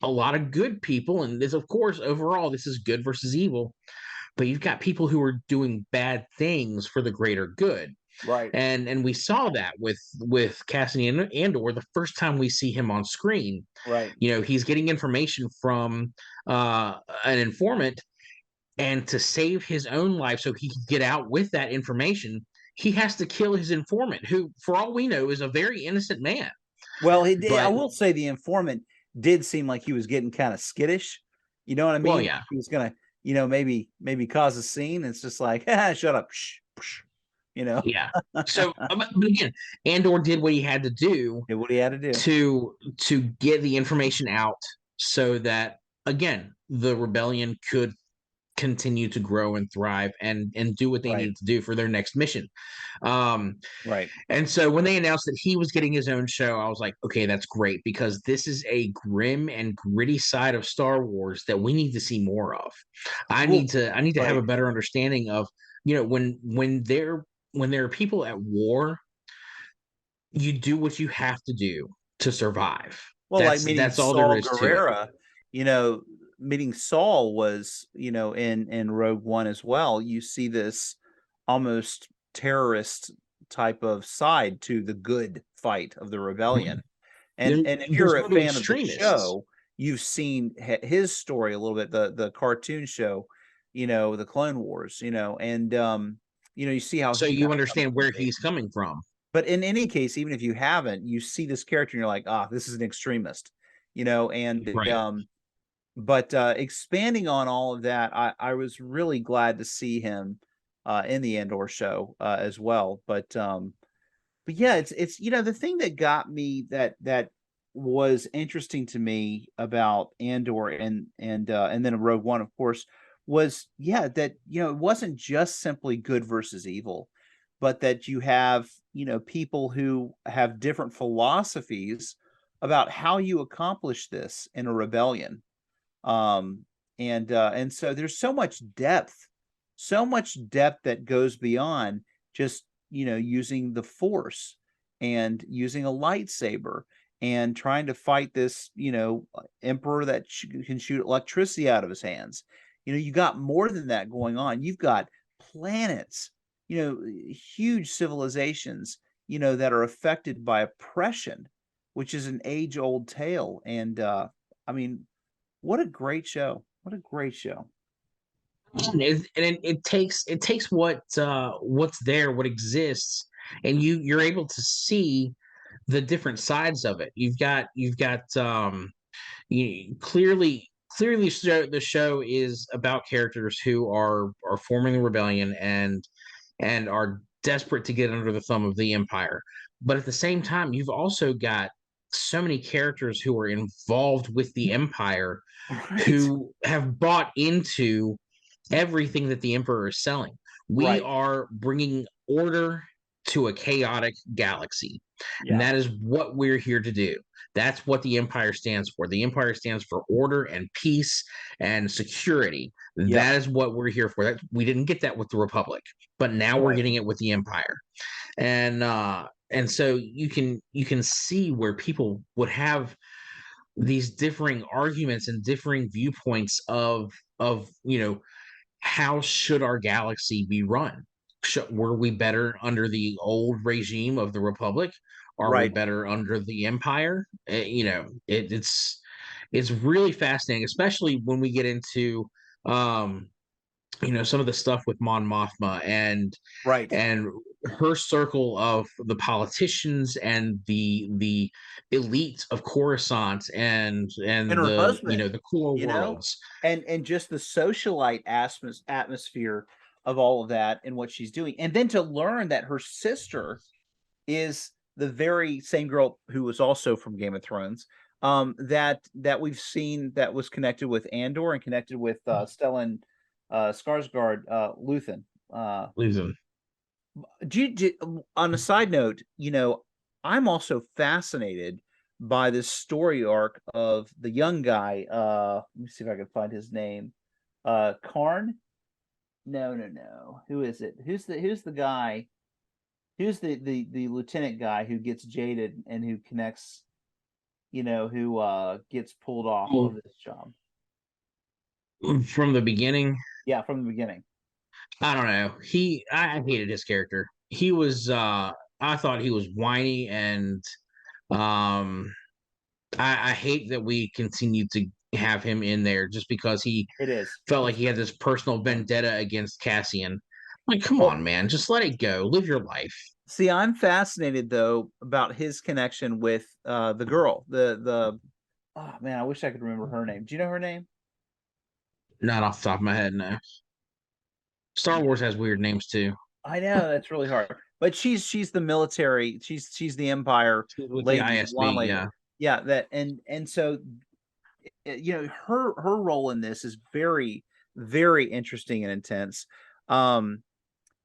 a lot of good people, and this, of course, overall, this is good versus evil. But you've got people who are doing bad things for the greater good. Right. And we saw that with Cassian Andor the first time we see him on screen. Right. He's getting information from an informant, and to save his own life so he can get out with that information, he has to kill his informant, who, for all we know, is a very innocent man. Well, he did. I But will say the informant did seem like he was getting kind of skittish. You know what I well, mean? yeah, He was gonna, maybe cause a scene. It's just like, ah, shut up, psh, psh, you know. yeah. So, but again, Andor did what he had to do Did what he had to do. to get the information out, so that, again, the rebellion could continue to grow and thrive and do what they Right. needed to do for their next mission. Um, Right. and so when they announced that he was getting his own show, I was like, okay, that's great, because this is a grim and gritty side of Star Wars that we need to see more of. Well, I need to have right. a better understanding of, when there are people at war, you do what you have to do to survive. Well, like meeting That's all there Saul is to it. Guerrera, you know, meeting Saul was, in Rogue One as well. You see this almost terrorist type of side to the good fight of the rebellion. And if There's you're a going to fan of the extremists. show, you've seen his story a little bit, the cartoon show, the Clone Wars, and you see how So he kind you of comes understand from where base. he's coming from. But in any case, even if you haven't, you see this character and you're like, ah, this is an extremist, and Right. but expanding on all of that, I was really glad to see him in the Andor show as well. But yeah, it's the thing that got me that was interesting to me about Andor and then Rogue One, of course, was that it wasn't just simply good versus evil, but that you have people who have different philosophies about how you accomplish this in a rebellion. And so there's so much depth that goes beyond just using the force and using a lightsaber and trying to fight this emperor that can shoot electricity out of his hands. You got more than that going on. You've got planets, huge civilizations, that are affected by oppression, which is an age old tale. And I mean, what a great show. What a great show. It takes what's there, what exists, and you're able to see the different sides of it. Clearly the show is about characters who are forming the rebellion and are desperate to get under the thumb of the Empire. But at the same time, you've also got so many characters who are involved with the Empire, Right. who have bought into everything that the Emperor is selling. We Right. are bringing order to a chaotic galaxy. And Yeah. that is what we're here to do. That's what the Empire stands for. The Empire stands for order and peace and security. Yep. That is what we're here for. We didn't get that with the Republic, but now we're Right. getting it with the Empire. And so you can see where people would have these differing arguments and differing viewpoints of how should our galaxy be run? Were we better under the old regime of the Republic? Are we Right. better under the Empire? It's really fascinating, especially when we get into um, some of the stuff with Mon Mothma Right. and her circle of the politicians and the elite of Coruscant And and her the husband, the core you know, worlds. and just the socialite atmosphere of all of that and what she's doing, and then to learn that her sister is the very same girl who was also from Game of Thrones, that we've seen that was connected with Andor and connected with Stellan Skarsgård, Luthen. Uh, Losing. on a side note, I'm also fascinated by this story arc of the young guy. Let me see if I can find his name. Karn? No, no, no. Who is it? Who's the guy? Who's the lieutenant guy who gets jaded and who connects, who gets pulled off of this job? From the beginning, Yeah, from the beginning. I don't know. I hated his character. He was I thought he was whiny and um I hate that we continue to have him in there just because he It is. felt like It's he had this personal vendetta against Cassian. Like, come well, on, man, just let it go. Live your life. see, I'm fascinated though about his connection with the girl. The Oh man, I wish I could remember her name. Do you know her name? Not off the top of my head, no. Star Yeah, Wars has weird names too. I know that's really hard. But she's the military. She's the Empire With the lady, the blonde ISB, lady. yeah. Yeah, that and so her role in this is very very interesting and intense. Um,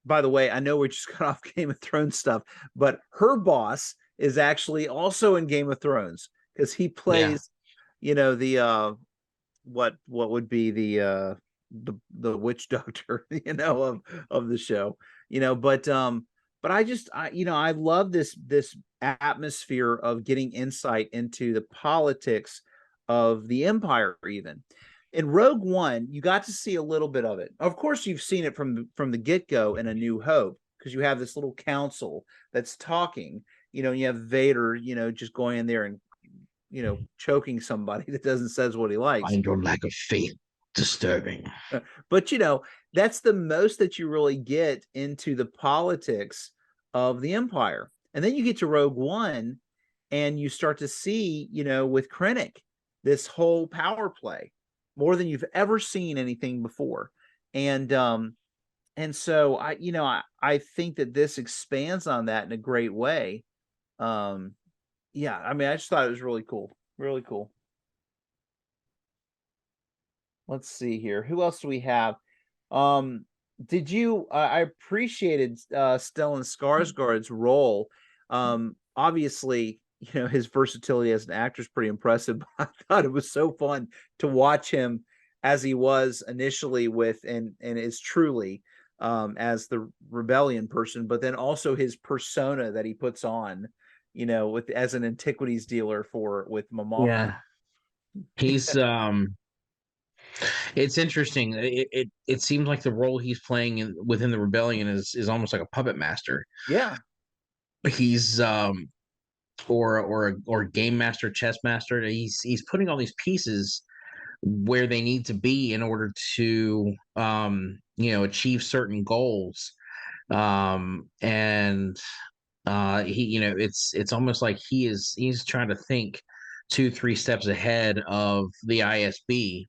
by the way, I know we just got off Game of Thrones stuff, but her boss is actually also in Game of Thrones because he Yeah. plays, the what would be the witch doctor, of the show, but I love this atmosphere of getting insight into the politics of the empire. Even in Rogue One, you got to see a little bit of it. Of course, you've seen it from the get-go in A New Hope, because you have this little council that's talking, and you have Vader, just going in there and choking somebody that doesn't says what he likes. Find your lack of faith disturbing. But that's the most that you really get into the politics of the empire. And then you get to Rogue One and you start to see, with Krennic, this whole power play more than you've ever seen anything before. And so I think that this expands on that in a great way. Yeah, I mean, I just thought it was really cool. Really cool. Let's see here. Who else do we have? Um, did you I appreciated Stellan Skarsgård's role. Obviously, his versatility as an actor is pretty impressive. I thought it was so fun to watch him as he was initially with and is truly as the rebellion person, but then also his persona that he puts on, with as an antiquities dealer with Momoth. Yeah. He's it's interesting. It seems like the role he's playing within the rebellion is almost like a puppet master. Yeah, He's or game master, chess master. He's putting all these pieces where they need to be in order to achieve certain goals. And he it's almost like he's trying to think 2-3 steps ahead of the ISB,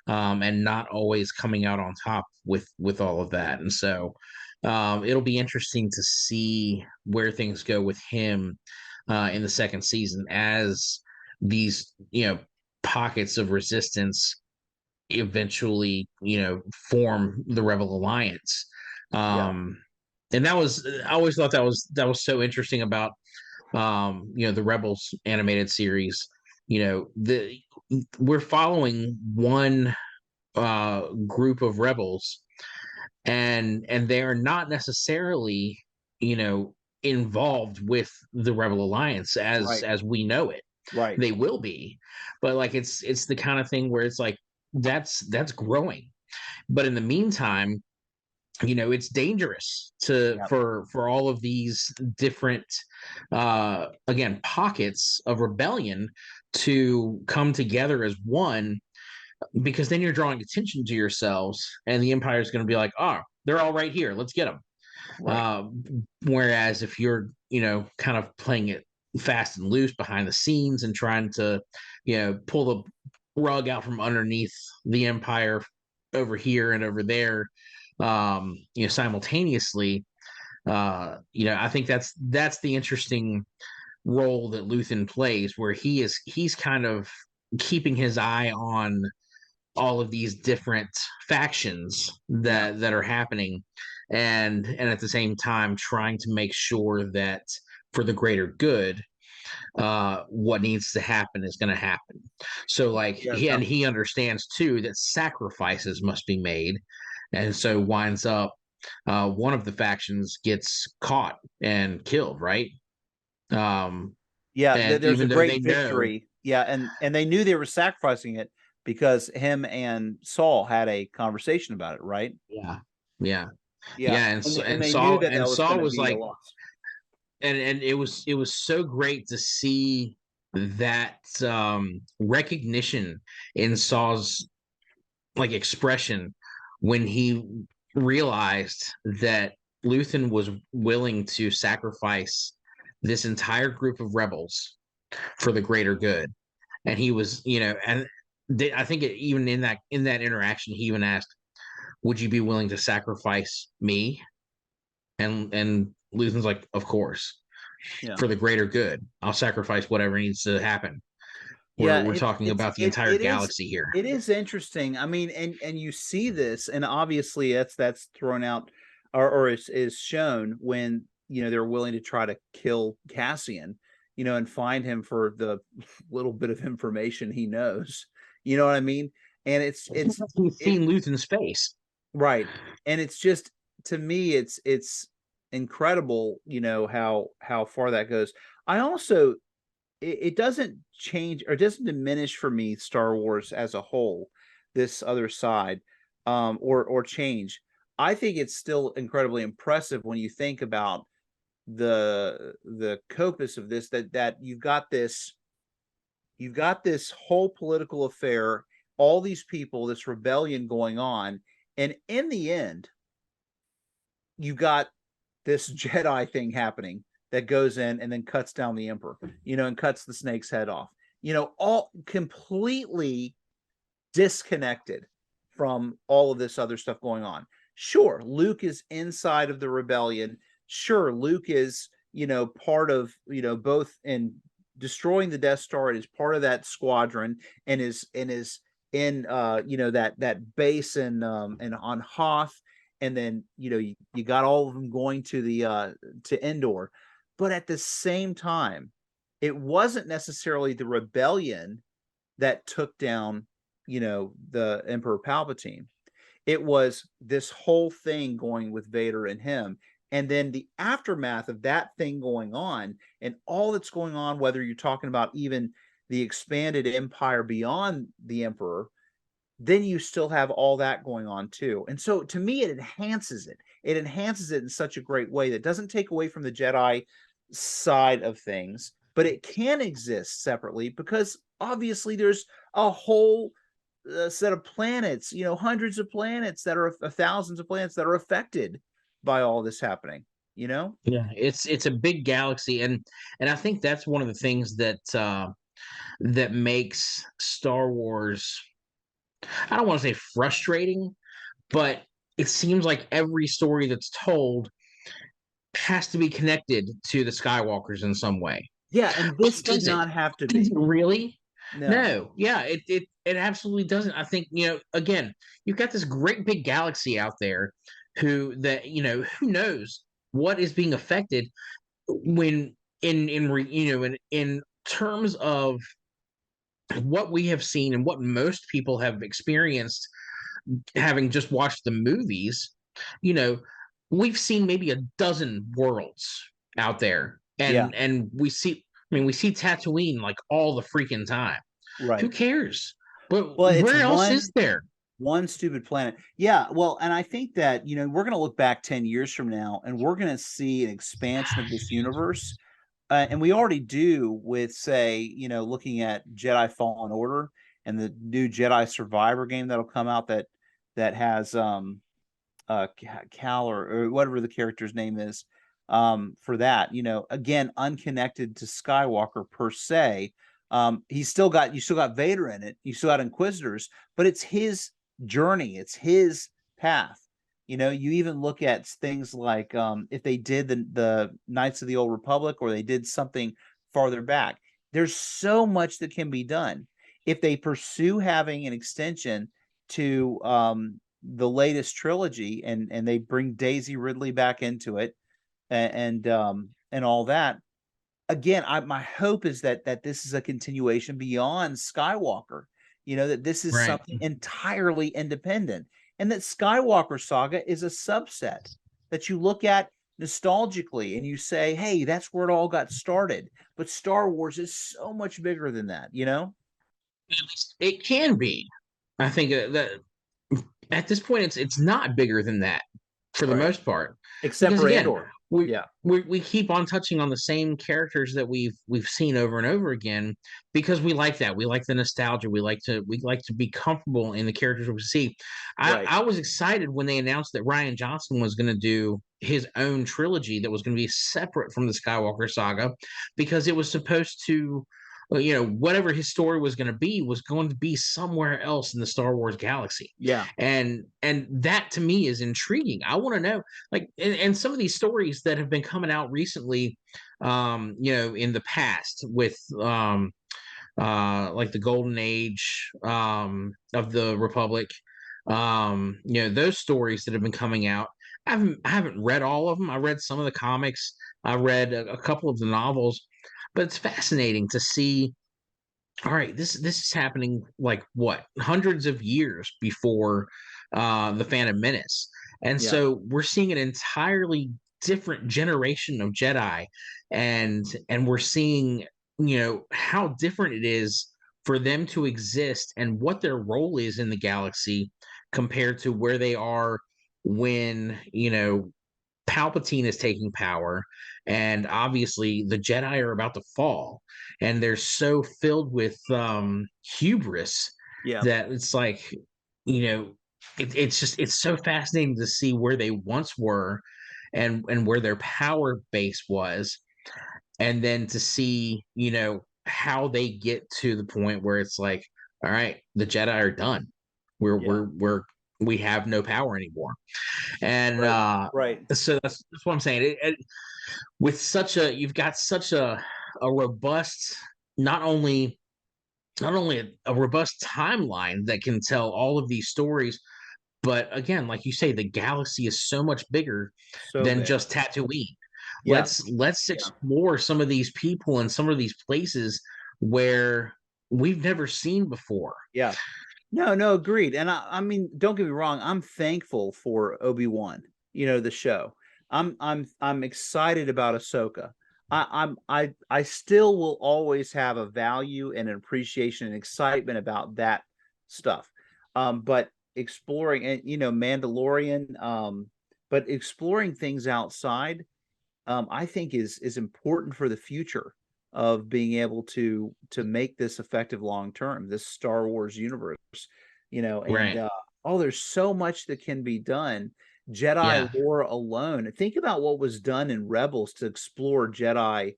and not always coming out on top with all of that. And so it'll be interesting to see where things go with him in the second season as these pockets of resistance eventually form the Rebel Alliance. yeah, And that was I always thought that was so interesting about the Rebels animated series. The we're following one group of rebels, and they are not necessarily involved with the Rebel Alliance as right, as we know it. right. They will be, but like it's the kind of thing where it's like that's growing. But in the meantime, it's dangerous to Yeah, for all of these different again pockets of rebellion to come together as one, because then you're drawing attention to yourselves and the empire is going to be like, oh, they're all right here, let's get them. Right. Uh, Whereas if you're, kind of playing it fast and loose behind the scenes and trying to, pull the rug out from underneath the Empire over here and over there, simultaneously, I think that's the interesting role that Luthen plays, where he's kind of keeping his eye on all of these different factions Yeah. that are happening, and at the same time trying to make sure that for the greater good, what needs to happen is going to happen. So like Yeah. he understands too that sacrifices must be made, and so winds up, one of the factions gets caught and killed, right? um Yeah, and there's a even though they great know, victory. Yeah, and they knew they were sacrificing it because him and Saul had a conversation about it, right? yeah, yeah, Yeah, yeah, and and they knew Saul that that was going to was be a like, loss. and it was so great to see that recognition in Saul's like expression when he realized that Luthen was willing to sacrifice this entire group of rebels for the greater good. And he was, and I think even in that interaction, he even asked, "Would you be willing to sacrifice me?" And Luthen's like, "Of course, Yeah. for the greater good. I'll sacrifice whatever needs to happen." We're Yeah, we're talking about the entire galaxy here. it is interesting. I mean, and you see this, and obviously that's thrown out or is shown when they're willing to try to kill Cassian, and find him for the little bit of information he knows. You know what I mean? And We've it seen Luthen's face. right, and it's just to me, it's incredible, how far that goes. I also it doesn't change or doesn't diminish for me Star Wars as a whole, this other side, or change. I think it's still incredibly impressive when you think about the copus of this, that you've got this whole political affair, all these people, this rebellion going on, and in the end, you got this Jedi thing happening that goes in and then cuts down the Emperor, and cuts the snake's head off. All completely disconnected from all of this other stuff going on. Sure, Luke is inside of the rebellion. Sure, Luke is, part of, both in destroying the Death Star, is part of that squadron, and is in that base and on Hoth, and then you got all of them going to the to Endor. But at the same time, it wasn't necessarily the rebellion that took down the Emperor Palpatine. It was this whole thing going with Vader and him, and then the aftermath of that thing going on, and all that's going on, whether you're talking about even the expanded empire beyond the Emperor, then you still have all that going on too. And so to me, it enhances it. It enhances it in such a great way that doesn't take away from the Jedi side of things, but it can exist separately because obviously there's a whole set of planets, hundreds of planets that are thousands of planets that are affected by all this happening, you know? Yeah, it's a big galaxy, and I think that's one of the things that makes Star Wars, I don't want to say frustrating, but it seems like every story that's told has to be connected to the Skywalkers in some way. Yeah, and But this did does it? not have to Does be. it really? No. No. Yeah, it absolutely doesn't. I think, again, you've got this great big galaxy out there who knows what is being affected when in terms of what we have seen and what most people have experienced having just watched the movies. you know we've seen maybe a dozen worlds out there, Yeah, and we see Tatooine like all the freaking time. Who right. cares? But Well, it's where else is there? one stupid planet. Yeah, well, and I think that, we're going to look back 10 years from now and we're going to see an expansion of this universe. And we already do with, say, looking at Jedi Fallen Order and the new Jedi Survivor game that'll come out that has Cal or whatever the character's name is, for that. Again, unconnected to Skywalker per se. You still got Vader in it. You still got Inquisitors, but it's his journey. It's his path. You even look at things like, if they did the Knights of the Old Republic, or they did something farther back. There's so much that can be done if they pursue having an extension to the latest trilogy, and they bring Daisy Ridley back into it, and all that. Again, my hope is that this is a continuation beyond Skywalker. That this is Right. something entirely independent, and that Skywalker Saga is a subset that you look at nostalgically and you say, hey, that's where it all got started. But Star Wars is so much bigger than that. It can be. I think that at this point, it's not bigger than that for the Right. most part, Except because for again, Andor. we Yeah. we keep on touching on the same characters that we've seen over and over again, because we like that. We like the nostalgia. We like to be comfortable in the characters we see. Right. I was excited when they announced that Ryan Johnson was going to do his own trilogy that was going to be separate from the Skywalker saga, because it was supposed to, whatever his story was going to be, was going to be somewhere else in the Star Wars galaxy. Yeah. And that to me is intriguing. I want to know, like, and some of these stories that have been coming out recently, in the past with like the golden age of the Republic, those stories that have been coming out. I haven't read all of them. I read some of the comics. I read a couple of the novels, but it's fascinating to see. All right, this is happening, like, what, hundreds of years before the Phantom Menace, and Yeah. so we're seeing an entirely different generation of Jedi, and we're seeing, how different it is for them to exist and what their role is in the galaxy compared to where they are when, Palpatine is taking power, and obviously the Jedi are about to fall, and they're so filled with hubris Yeah. that it's like, you know, it's so fascinating to see where they once were, and where their power base was, and then to see, how they get to the point where it's like, all right, the Jedi are done. We're Yeah. we're we're we have no power anymore. And Right. Right. so that's what I'm saying. With you've got such a robust, not only a robust timeline that can tell all of these stories, but again, like you say, the galaxy is so much bigger So than big. just Tatooine. Yeah. Let's Yeah. explore some of these people and some of these places where we've never seen before. Yeah. No, no, agreed. And I mean, don't get me wrong. I'm thankful for Obi-Wan, the show. I'm excited about Ahsoka. I still will always have a value and an appreciation and excitement about that stuff. But exploring, and Mandalorian, but exploring things outside, I think is important for the future of being able to make this effective long term, this Star Wars universe, and Right. there's so much that can be done. Jedi Yeah. lore alone. Think about what was done in Rebels to explore Jedi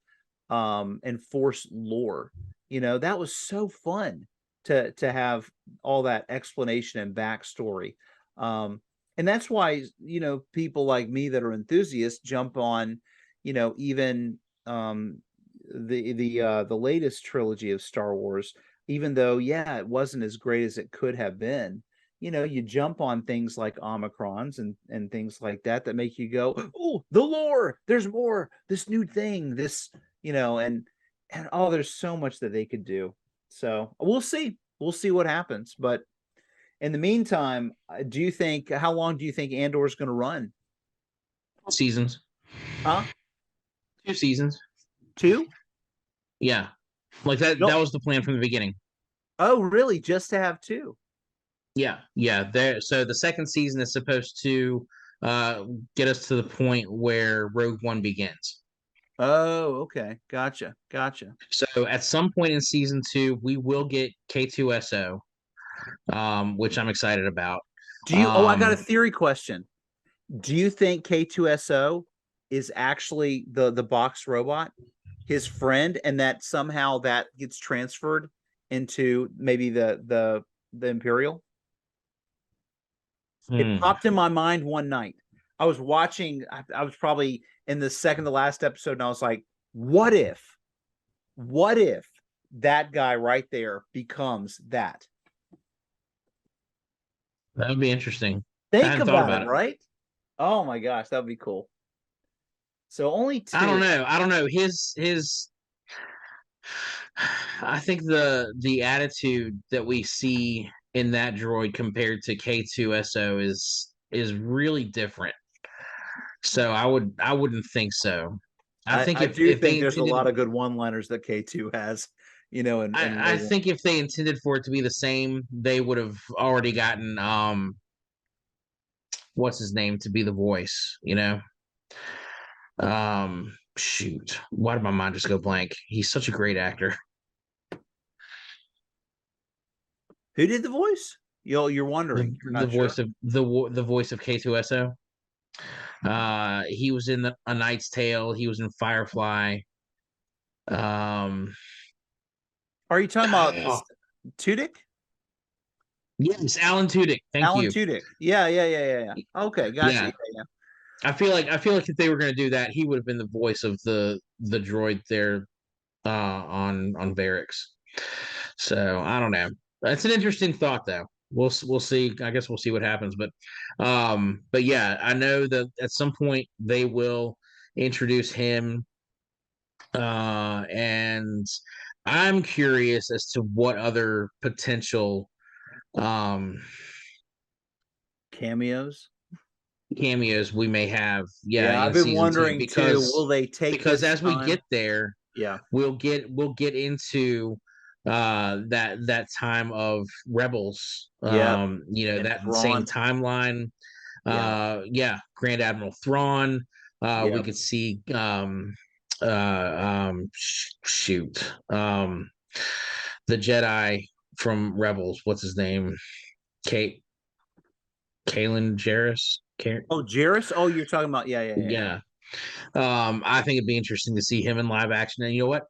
and Force lore. That was so fun to have all that explanation and backstory. And that's why, people like me that are enthusiasts jump on, even the latest trilogy of Star Wars, even though, yeah, it wasn't as great as it could have been. You jump on things like Omicrons and things like that make you go, oh, the lore, there's more, this new thing, this, and oh, there's so much that they could do. So we'll see what happens. But in the meantime, how long do you think Andor is going to run? Seasons. Huh? 2 seasons. Two? Yeah. Like that No. was the plan from the beginning. Oh, really? Just to have two? Yeah, yeah. So the second season is supposed to uh get us to the point where Rogue One begins. Oh, okay. Gotcha. Gotcha. So at some point in season 2, we will get K2SO, which I'm excited about. I got a Um, theory question. Do you think K2SO is actually the box robot, his friend, and that somehow that gets transferred into maybe the Imperial? It Hmm. popped in my mind one night. I was watching, I was probably in the second to last episode, and I was like, what if that guy right there becomes that? That would be interesting. I Think hadn't thought about about it, it. right? Oh my gosh, that would be cool. So only I don't two. know. I don't know. His I think the attitude that we see in that droid compared to K2SO is really different. So I wouldn't think so. I think I do if think they there's a intended lot of good one-liners that K2 has, in I Rogue One. think if they intended for it to be the same, they would have already gotten what's his name to be the voice, you know? Shoot. Why did my mind just go blank? He's such a great actor. Who did the voice? You're wondering. You're The not voice sure. of the voice of K2SO. He was in A Knight's Tale. He was in Firefly. Um, Are you talking about oh, Tudyk? yes, Alan Tudyk. Thank Alan you. Tudyk. Yeah. Okay, gotcha. Yeah, Yeah. I feel like if they were going to do that, he would have been the voice of the droid there on Barracks. So I don't know. That's an interesting thought, though. We'll see. I guess we'll see what happens. But yeah, I know that at some point they will introduce him, and I'm curious as to what other potential um Cameos. cameos we may have. Yeah, Yeah, I've in been season two wondering too. Will they take because this as we time? get there, Yeah. we'll get into that time of rebels, Yep. you know, And that same Thrawn. timeline. Yeah. Yeah, Grand Admiral Thrawn. We Yep. could see shoot the Jedi from Rebels, what's his name, kate Kalen Jarrus. Oh, Jairus. Oh, you're talking about yeah. Yeah. I think it'd be interesting to see him in live action. And you know what?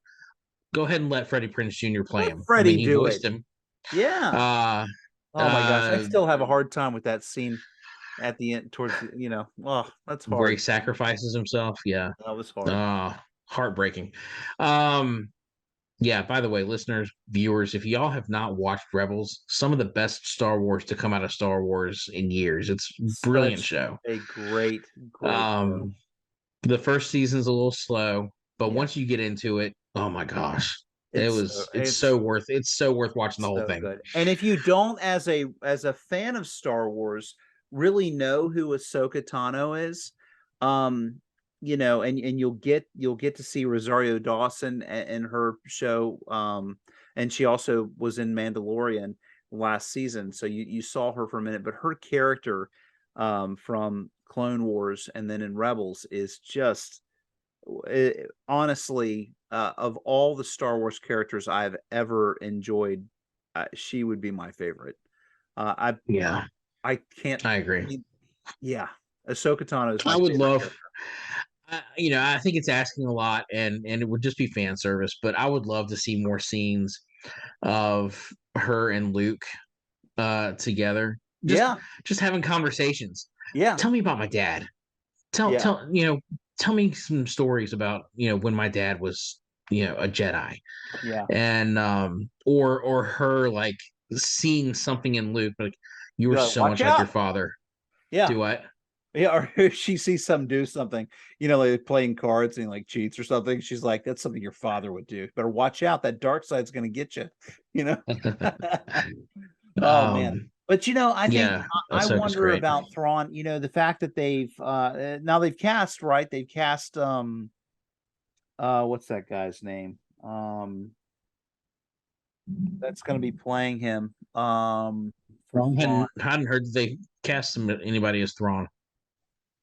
Go ahead and let Freddie Prinze Jr. play Let him. I mean, Freddie he do voiced it. him. Yeah. Uh, Oh my gosh, I uh, still have a hard time with that scene at the end, towards oh, that's where he hard. sacrifices himself. Yeah. That was hard. Uh, heartbreaking. Um, yeah, by the way, listeners, viewers, if y'all have not watched Rebels, some of the best Star Wars to come out of Star Wars in years. It's a brilliant Such show. a great show. Um, the first season's a little slow, but Yeah, once you get into it, oh my gosh. it's It's so worth watching the whole so thing. good. And if you don't, as a fan of Star Wars, really know who Ahsoka Tano is, um, and you'll get to see Rosario Dawson and her show, and she also was in Mandalorian last season, so you saw her for a minute, but her character, from Clone Wars and then in Rebels is just honestly, of all the Star Wars characters I've ever enjoyed, she would be my favorite. I Yeah, I can't. I I agree. mean, yeah, Ahsoka Tano is I my would favorite love, character. you know, I think it's asking a lot, and it would just be fan service. But I would love to see more scenes of her and Luke together, Yeah, just having conversations. yeah, Tell me about my dad. yeah, Tell me some stories about when my dad was a Jedi, yeah. and or her like seeing something in Luke like you were You're like, so watch much like your out. father. Yeah, Do what? yeah. Or if she sees some do something, like playing cards and like cheats or something. She's like, that's something your father would do. Better watch out. That dark side's going to get you. You know. Oh man. um, But I think yeah, I Ahsoka's wonder great. about Thrawn, the fact that they've now they've cast, right? They've cast what's that guy's name? That's gonna be playing him for Thrawn. Hadn't heard they cast anybody as Thrawn.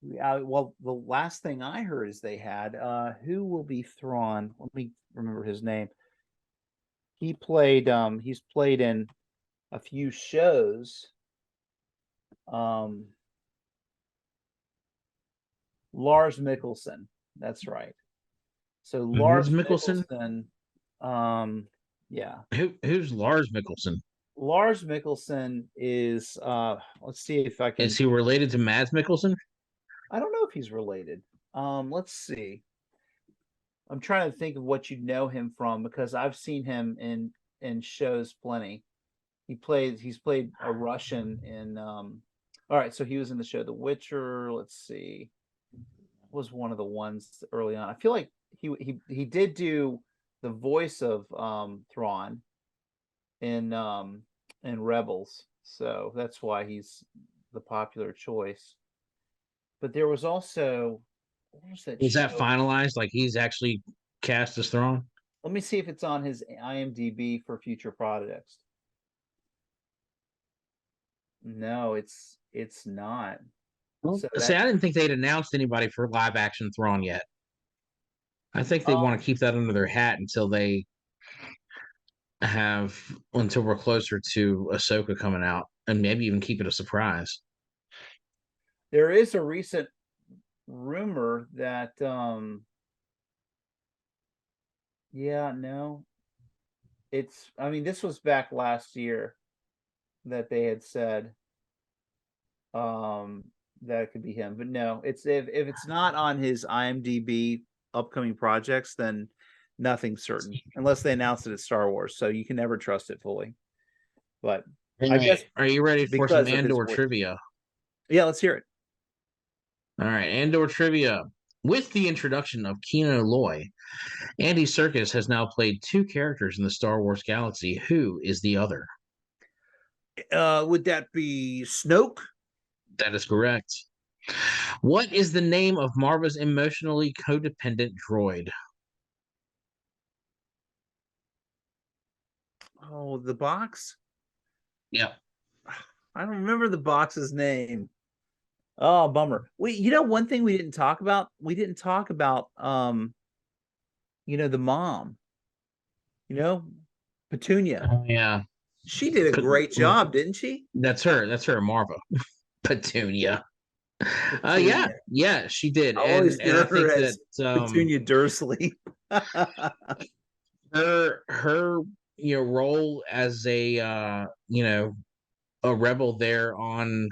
Well, the last thing I heard is they had who will be Thrawn? Let me remember his name. He's played in a few shows. Um Lars Mikkelsen. That's right. So Mads Lars Mikkelsen. Mikkelsen, yeah. Who's Lars Mikkelsen? Lars Mikkelsen is let's see if I can. Is he related to Mads Mikkelsen? I don't know if he's related. Let's see. I'm trying to think of what you know him from because I've seen him in shows plenty. He's played a Russian in all right, so he was in the show The Witcher. Let's see. Was one of the ones early on. I feel like he did do the voice of Thrawn in Rebels. So that's why he's the popular choice. But there was also what was that Is that show? finalized? Like he's actually cast as Thrawn? Let me see if it's on his IMDb for future projects. No, it's not. Well, So see, that I didn't think they'd announced anybody for live action Thrawn yet. I think they want to keep that under their hat until we're closer to Ahsoka coming out, and maybe even keep it a surprise. there is a recent rumor that yeah, no. It's I mean this was back last year that they had said um that it could be him. But no, it's if it's not on his IMDb upcoming projects, then nothing's certain unless they announce it at Star Wars. So you can never trust it fully. But All I right, guess are you ready for some because of his Andor voice. trivia? Yeah, let's hear it. All right, Andor trivia. With the introduction of Kino Loy, Andy Serkis has now played two characters in the Star Wars galaxy. Who is the other? Would that be Snoke? That is correct. What is the name of Marva's emotionally codependent droid? Oh, the box? Yep. I don't remember the box's name. Oh, bummer. One thing we didn't talk about? We didn't talk about the mom, you know, Petunia. Oh, yeah. She did a great job, didn't she? That's her. That's her, Marva. Petunia. Yeah, Petunia. yeah, she did, I always and I hear her think that as Petunia Dursley. her role as a rebel there on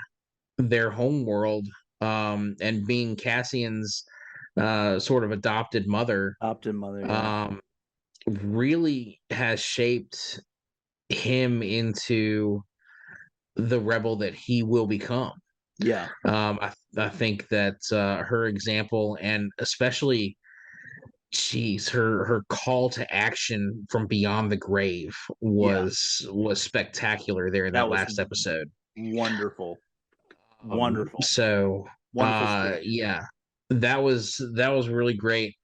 their home world, and being Cassian's sort of adopted mother, Optin mother, yeah. really has shaped him into the rebel that he will become. Yeah. I think that her example, and especially her call to action from beyond the grave Yeah. was spectacular there in That that was last episode. wonderful. Um, Wonderful. so Wonderful speech. yeah, that was really great.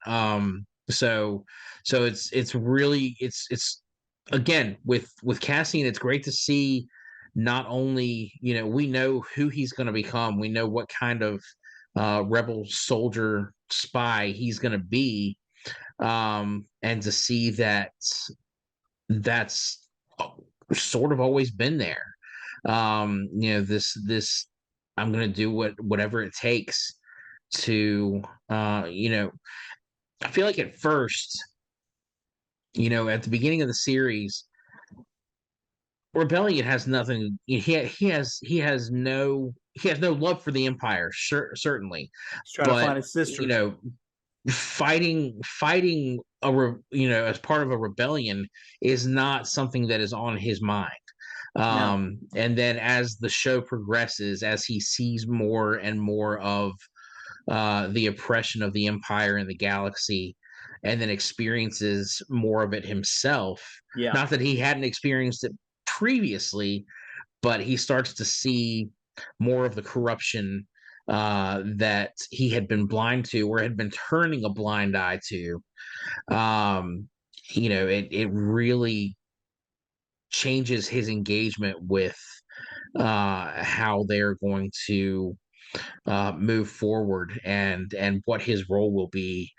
So it's really it's again with Cassian, it's great to see. Not only we know who he's going to become, we know what kind of rebel soldier spy he's going to be, and to see that's sort of always been there. This I'm going to do whatever it takes to I feel like at first, at the beginning of the series, Rebellion has nothing. He has no love for the Empire, certainly, He's trying to but find his sister. fighting as part of a rebellion is not something that is on his mind. No. And then as the show progresses, as he sees more and more of the oppression of the Empire in the galaxy, and then experiences more of it himself. Yeah. Not that he hadn't experienced it previously, but he starts to see more of the corruption that he had been blind to, or had been turning a blind eye to. It really changes his engagement with how they're going to move forward, and what his role will be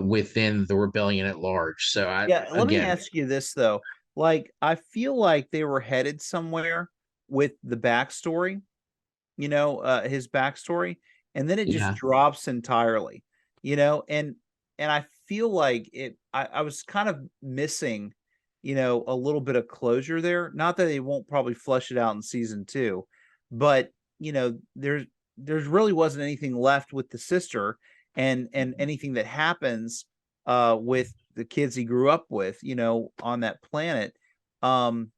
within the rebellion at large. So Yeah, let me again, ask you this though. Like, I feel like they were headed somewhere with the backstory, his backstory. and then it just Yeah. drops entirely, and I feel like I was kind of missing, a little bit of closure there. Not that they won't probably flush it out in season 2, but, there's really wasn't anything left with the sister and anything that happens with the kids he grew up with, on that planet. Um,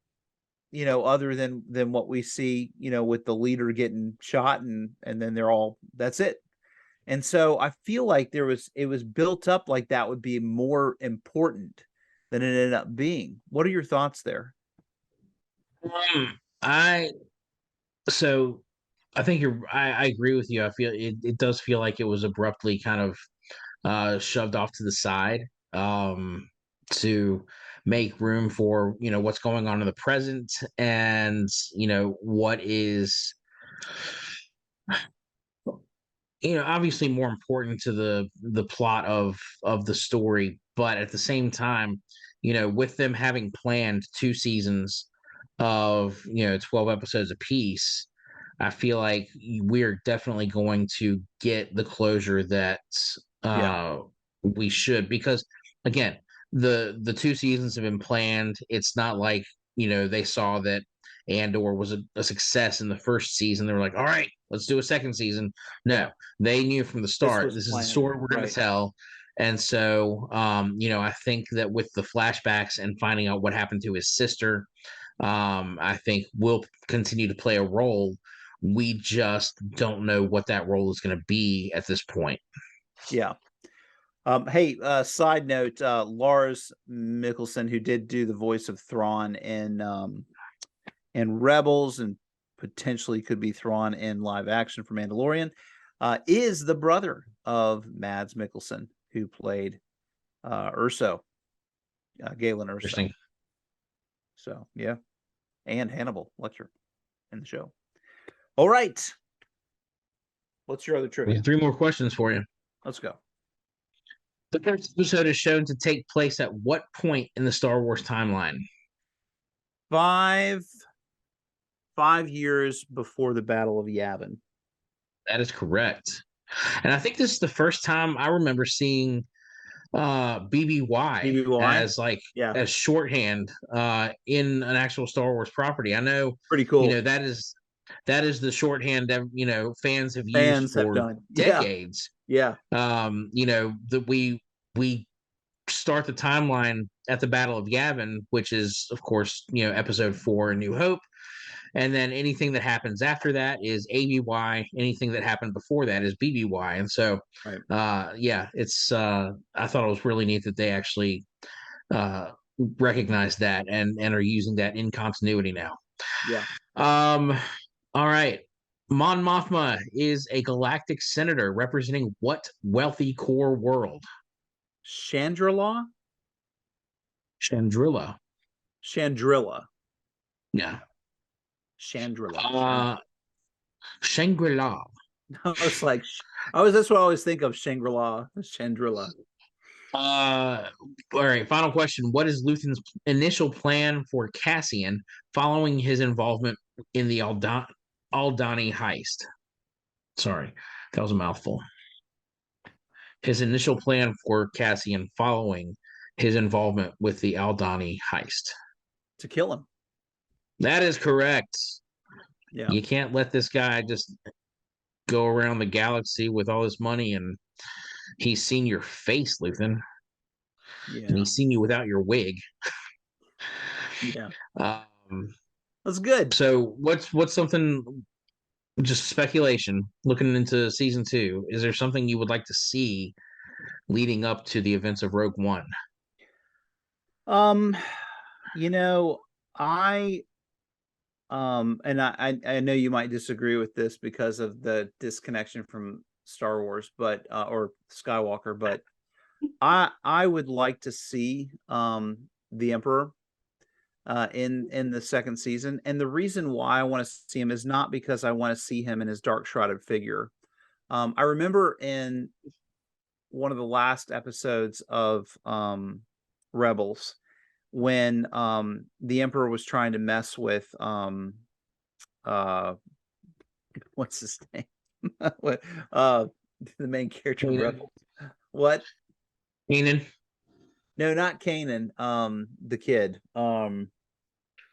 other than what we see, with the leader getting shot and then that's it. And so I feel like it was built up like that would be more important than it ended up being. What are your thoughts there? I so I think I agree with you. I feel it does feel like it was abruptly kind of shoved off to the side, to make room for what's going on in the present, and what is obviously more important to the plot of the story. But at the same time, with them having planned 2 seasons of 12 episodes apiece, I feel like we're definitely going to get the closure that Yeah. uh we should, because again, the 2 seasons have been planned. It's not like they saw that Andor was a success in the first season. They were like, all right, let's do a second season. No, Yeah. they knew from the This start was this is the planned, story we're going to right? tell. And so I think that with the flashbacks and finding out what happened to his sister, I think will continue to play a role. We just don't know what that role is going to be at this point. Yeah. Hey, side note, Lars Mikkelsen, who did do the voice of Thrawn in Rebels and potentially could be Thrawn in live action for Mandalorian, is the brother of Mads Mikkelsen, who played Urso, Galen Urso. Interesting. So yeah, and Hannibal Lecter in the show. All right, what's your other We have trivia? 3 more questions for you. Let's go. The first episode is shown to take place at what point in the Star Wars timeline? 5 5 years before the Battle of Yavin. That is correct. And I think this is the first time I remember seeing BBY BBY. as like Yeah, as shorthand in an actual Star Wars property. I know, pretty cool. that is the shorthand that fans have used Fans have for done. Yeah, decades. yeah, That we start the timeline at the Battle of Yavin, which is of course episode 4, A New Hope. And then anything that happens after that is ABY. Anything that happened before that is BBY. And so, right. yeah, it's. I thought it was really neat that they actually uh, recognized that and are using that in continuity now. Yeah, Um. All right. Mon Mothma is a galactic senator representing what wealthy core world? Chandrila, Chandrilla. Chandrilla, Yeah. Chandrilla. Uh, Shangri-La. I was like, that's what I always think of, Shangri-La, Chandrilla. All right. Final question. What is Luthen's initial plan for Cassian following his involvement in the Aldani heist? Sorry, that was a mouthful. His initial plan for Cassian following his involvement with the Aldani heist. To kill him. That is correct. Yeah, You can't let this guy just go around the galaxy with all this money, and he's seen your face, Luthen, and yeah, he's seen you without your wig. yeah. Um, That's good. so what's something, just speculation, looking into season 2, is there something you would like to see leading up to the events of Rogue One? Um, you know, I and I know you might disagree with this because of the disconnection from Star Wars, but or Skywalker, but I would like to see the Emperor in the second season. And the reason why I want to see him is not because I want to see him in his dark shrouded figure. I remember in one of the last episodes of Rebels when the Emperor was trying to mess with uh what's his name? What, the main character of Kanan. Rebels. What? Kanan. No, not Kanan. The kid.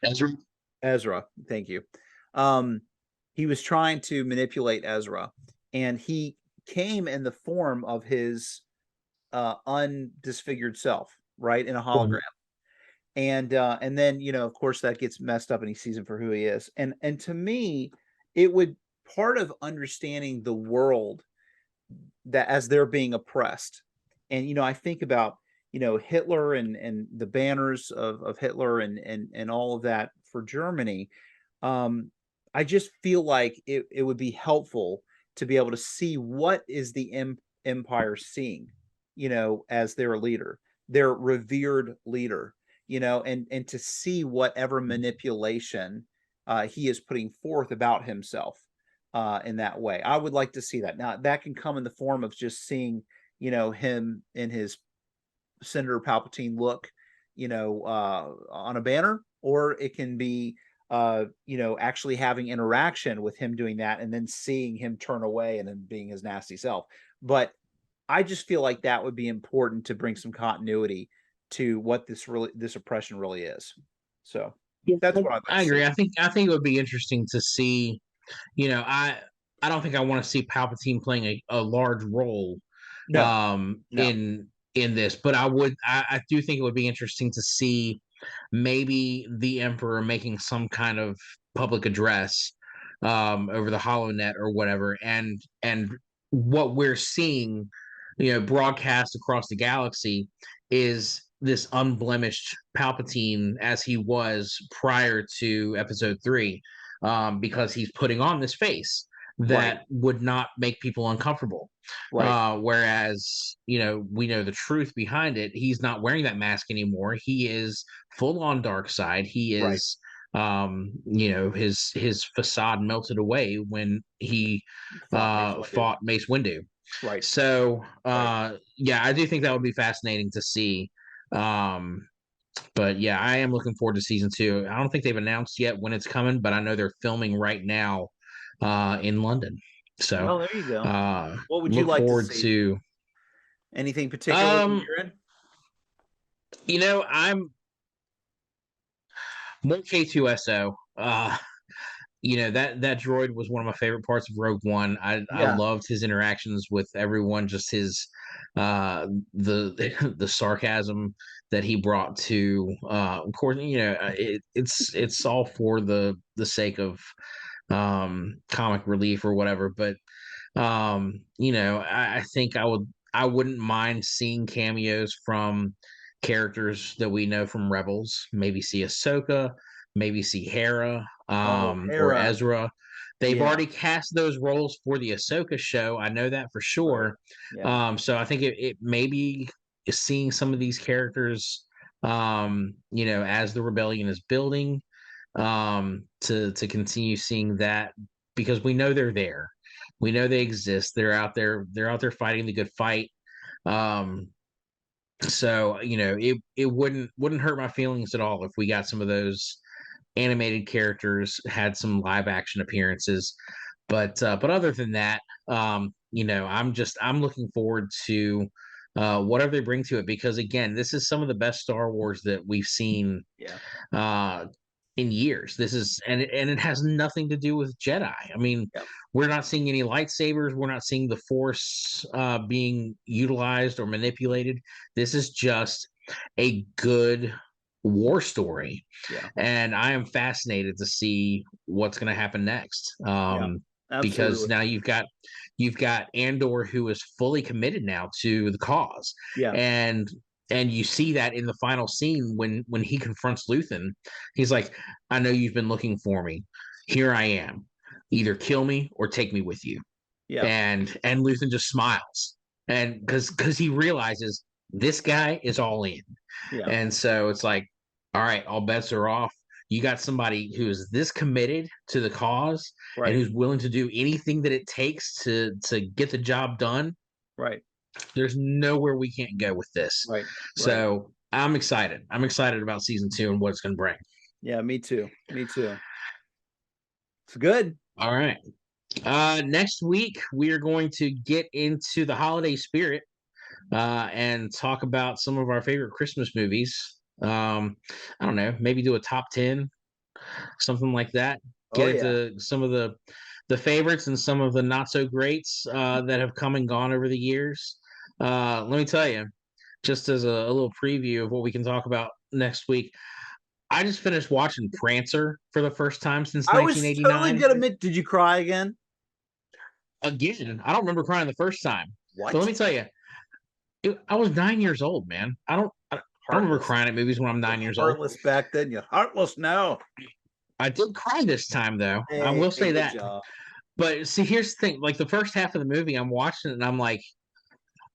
Ezra. Ezra. Thank you. Um, he was trying to manipulate Ezra, and he came in the form of his undisfigured self, right, in a hologram. And then, of course, that gets messed up, and he sees him for who he is. And to me, it would part of understanding the world that as they're being oppressed. And I think about Hitler and the banners of Hitler and all of that for Germany. um I just feel like it would be helpful to be able to see what is the empire seeing, as their leader, their revered leader, and to see whatever manipulation he is putting forth about himself in that way. I would like to see that. Now, that can come in the form of just seeing, him in his Senator Palpatine look, on a banner, or it can be, actually having interaction with him doing that and then seeing him turn away and then being his nasty self. But I just feel like that would be important to bring some continuity to what this oppression really is. So Yeah, that's what I'd like I to see. agree. I think it would be interesting to see. I don't think I want to see Palpatine playing a large role No, no, in this, but I do think it would be interesting to see maybe the Emperor making some kind of public address over the HoloNet or whatever, and what we're seeing, broadcast across the galaxy is this unblemished Palpatine as he was prior to Episode 3, because he's putting on this face right, that would not make people uncomfortable. right, Whereas, we know the truth behind it. He's not wearing that mask anymore. He is full on dark side. He right. is, his facade melted away when he Fought Mace Windu. fought Mace Windu. Right, So, right. yeah, I do think that would be fascinating to see. Um, but yeah, I am looking forward to season 2. I don't think they've announced yet when it's coming, but I know they're filming right now in London. So, Well, there you go. uh, What would you look like to forward see? to. Anything particular Um, you're in? I'm more K2SO. That droid was one of my favorite parts of Rogue One. I Yeah. loved his interactions with everyone, just his the the sarcasm that he brought to of course, it's all for the sake of comic relief or whatever, but I think I wouldn't mind seeing cameos from characters that we know from Rebels. Maybe see Ahsoka, maybe see Hera, Oh, or Hera. Ezra. They've Yeah. already cast those roles for the Ahsoka show. I know that for Right. sure. Yeah. So I think it maybe seeing some of these characters, as the rebellion is building, to continue seeing that, because we know they're there. We know they exist. They're out there fighting the good fight. Um, so it wouldn't hurt my feelings at all if we got some of those animated characters had some live action appearances. But other than that, I'm looking forward to whatever they bring to it, because again, this is some of the best Star Wars that we've seen Yeah. uh in years. This is and it has nothing to do with Jedi. I mean, Yeah. we're not seeing any lightsabers, we're not seeing the Force being utilized or manipulated. This is just a good war story, Yeah. and I am fascinated to see what's going to happen next. Yeah. Because Absolutely. now you've got Andor, who is fully committed now to the cause, Yeah. and you see that in the final scene when he confronts Luthen. He's like, "I know you've been looking for me. Here I am. Either kill me or take me with you." Yeah. And Luthen just smiles, and because he realizes this guy is all in, Yeah. and so it's like, all right, all bets are off. You got somebody who is this committed to the cause and Right. who's willing to do anything that it takes to get the job done. Right. There's nowhere we can't go with this. Right. Right. So I'm excited. I'm excited about season 2 and what it's going to bring. Yeah. Me too. Me too. It's good. All right. Next week we are going to get into the holiday spirit and talk about some of our favorite Christmas movies. I don't know, maybe do a top 10, something like that. Oh Get yeah. into some of the favorites and some of the not so greats that have come and gone over the years. Let me tell you, just as a little preview of what we can talk about next week, I just finished watching Prancer for the first time since I was totally 1989. gonna admit, did you cry again? Again, I don't remember crying the first time, but let What? me tell you, I was 9 years old, man. I don't remember Heartless. crying at movies when I'm You're 9 years old. heartless back then. You heartless now. I did cry this time, though. I Hey, will say good that. job. But see, here's the thing: like the first half of the movie, I'm watching it, and I'm like,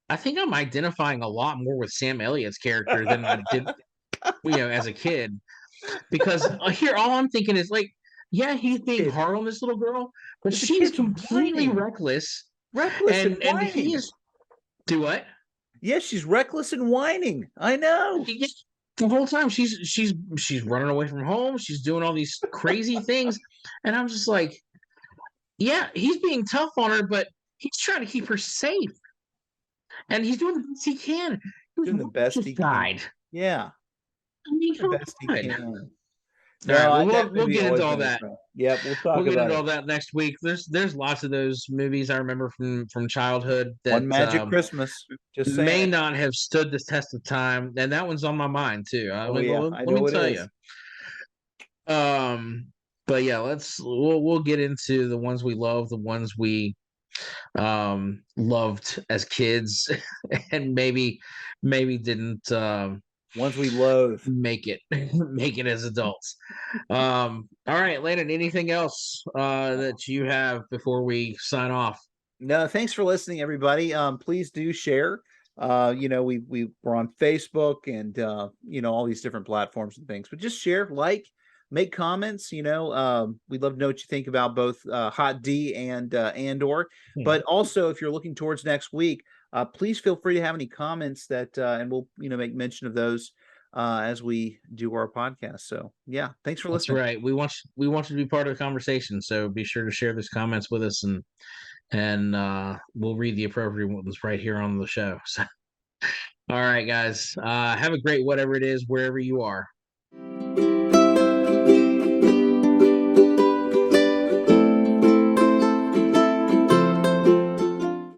I think I'm identifying a lot more with Sam Elliott's character than I did, as a kid. Because here, all I'm thinking is like, yeah, he's being Kid, hard on this little girl, but but the she's kid's completely whining, reckless, reckless and and he whining. is do what? Yes, she's reckless and whining. I know. The whole time she's running away from home. She's doing all these crazy things, and I'm just like, yeah, he's being tough on her, but he's trying to keep her safe, and he's doing the best he can. His Doing the wife best just he can. died. Yeah, I mean, the come best he on. can. All right, No, well, that we'll movie get into always all made me that. cry. Yep, we'll We'll talk get about into it. all that next week. There's lots of those movies I remember from childhood One that Magic Christmas. Just saying may it. not have stood the test of time, and that one's on my mind too. Oh yeah, I Let me know it tell you. is. Um, but yeah, we'll get into the ones we love, the ones we loved as kids, and maybe didn't Ones we loathe. make it make it as adults. All right, Landon, anything else that you have before we sign off? No, thanks for listening, everybody. Please do share. We're on Facebook and all these different platforms and things. But just share, like, make comments. We'd love to know what you think about both Hot D and Andor. Hmm. But also, if you're looking towards next week, please feel free to have any comments that, and we'll make mention of those as we do our podcast. So yeah, thanks for That's listening. right. We want you to be part of the conversation. So be sure to share those comments with us, and we'll read the appropriate ones right here on the show. So, all right, guys. Have a great whatever it is wherever you are.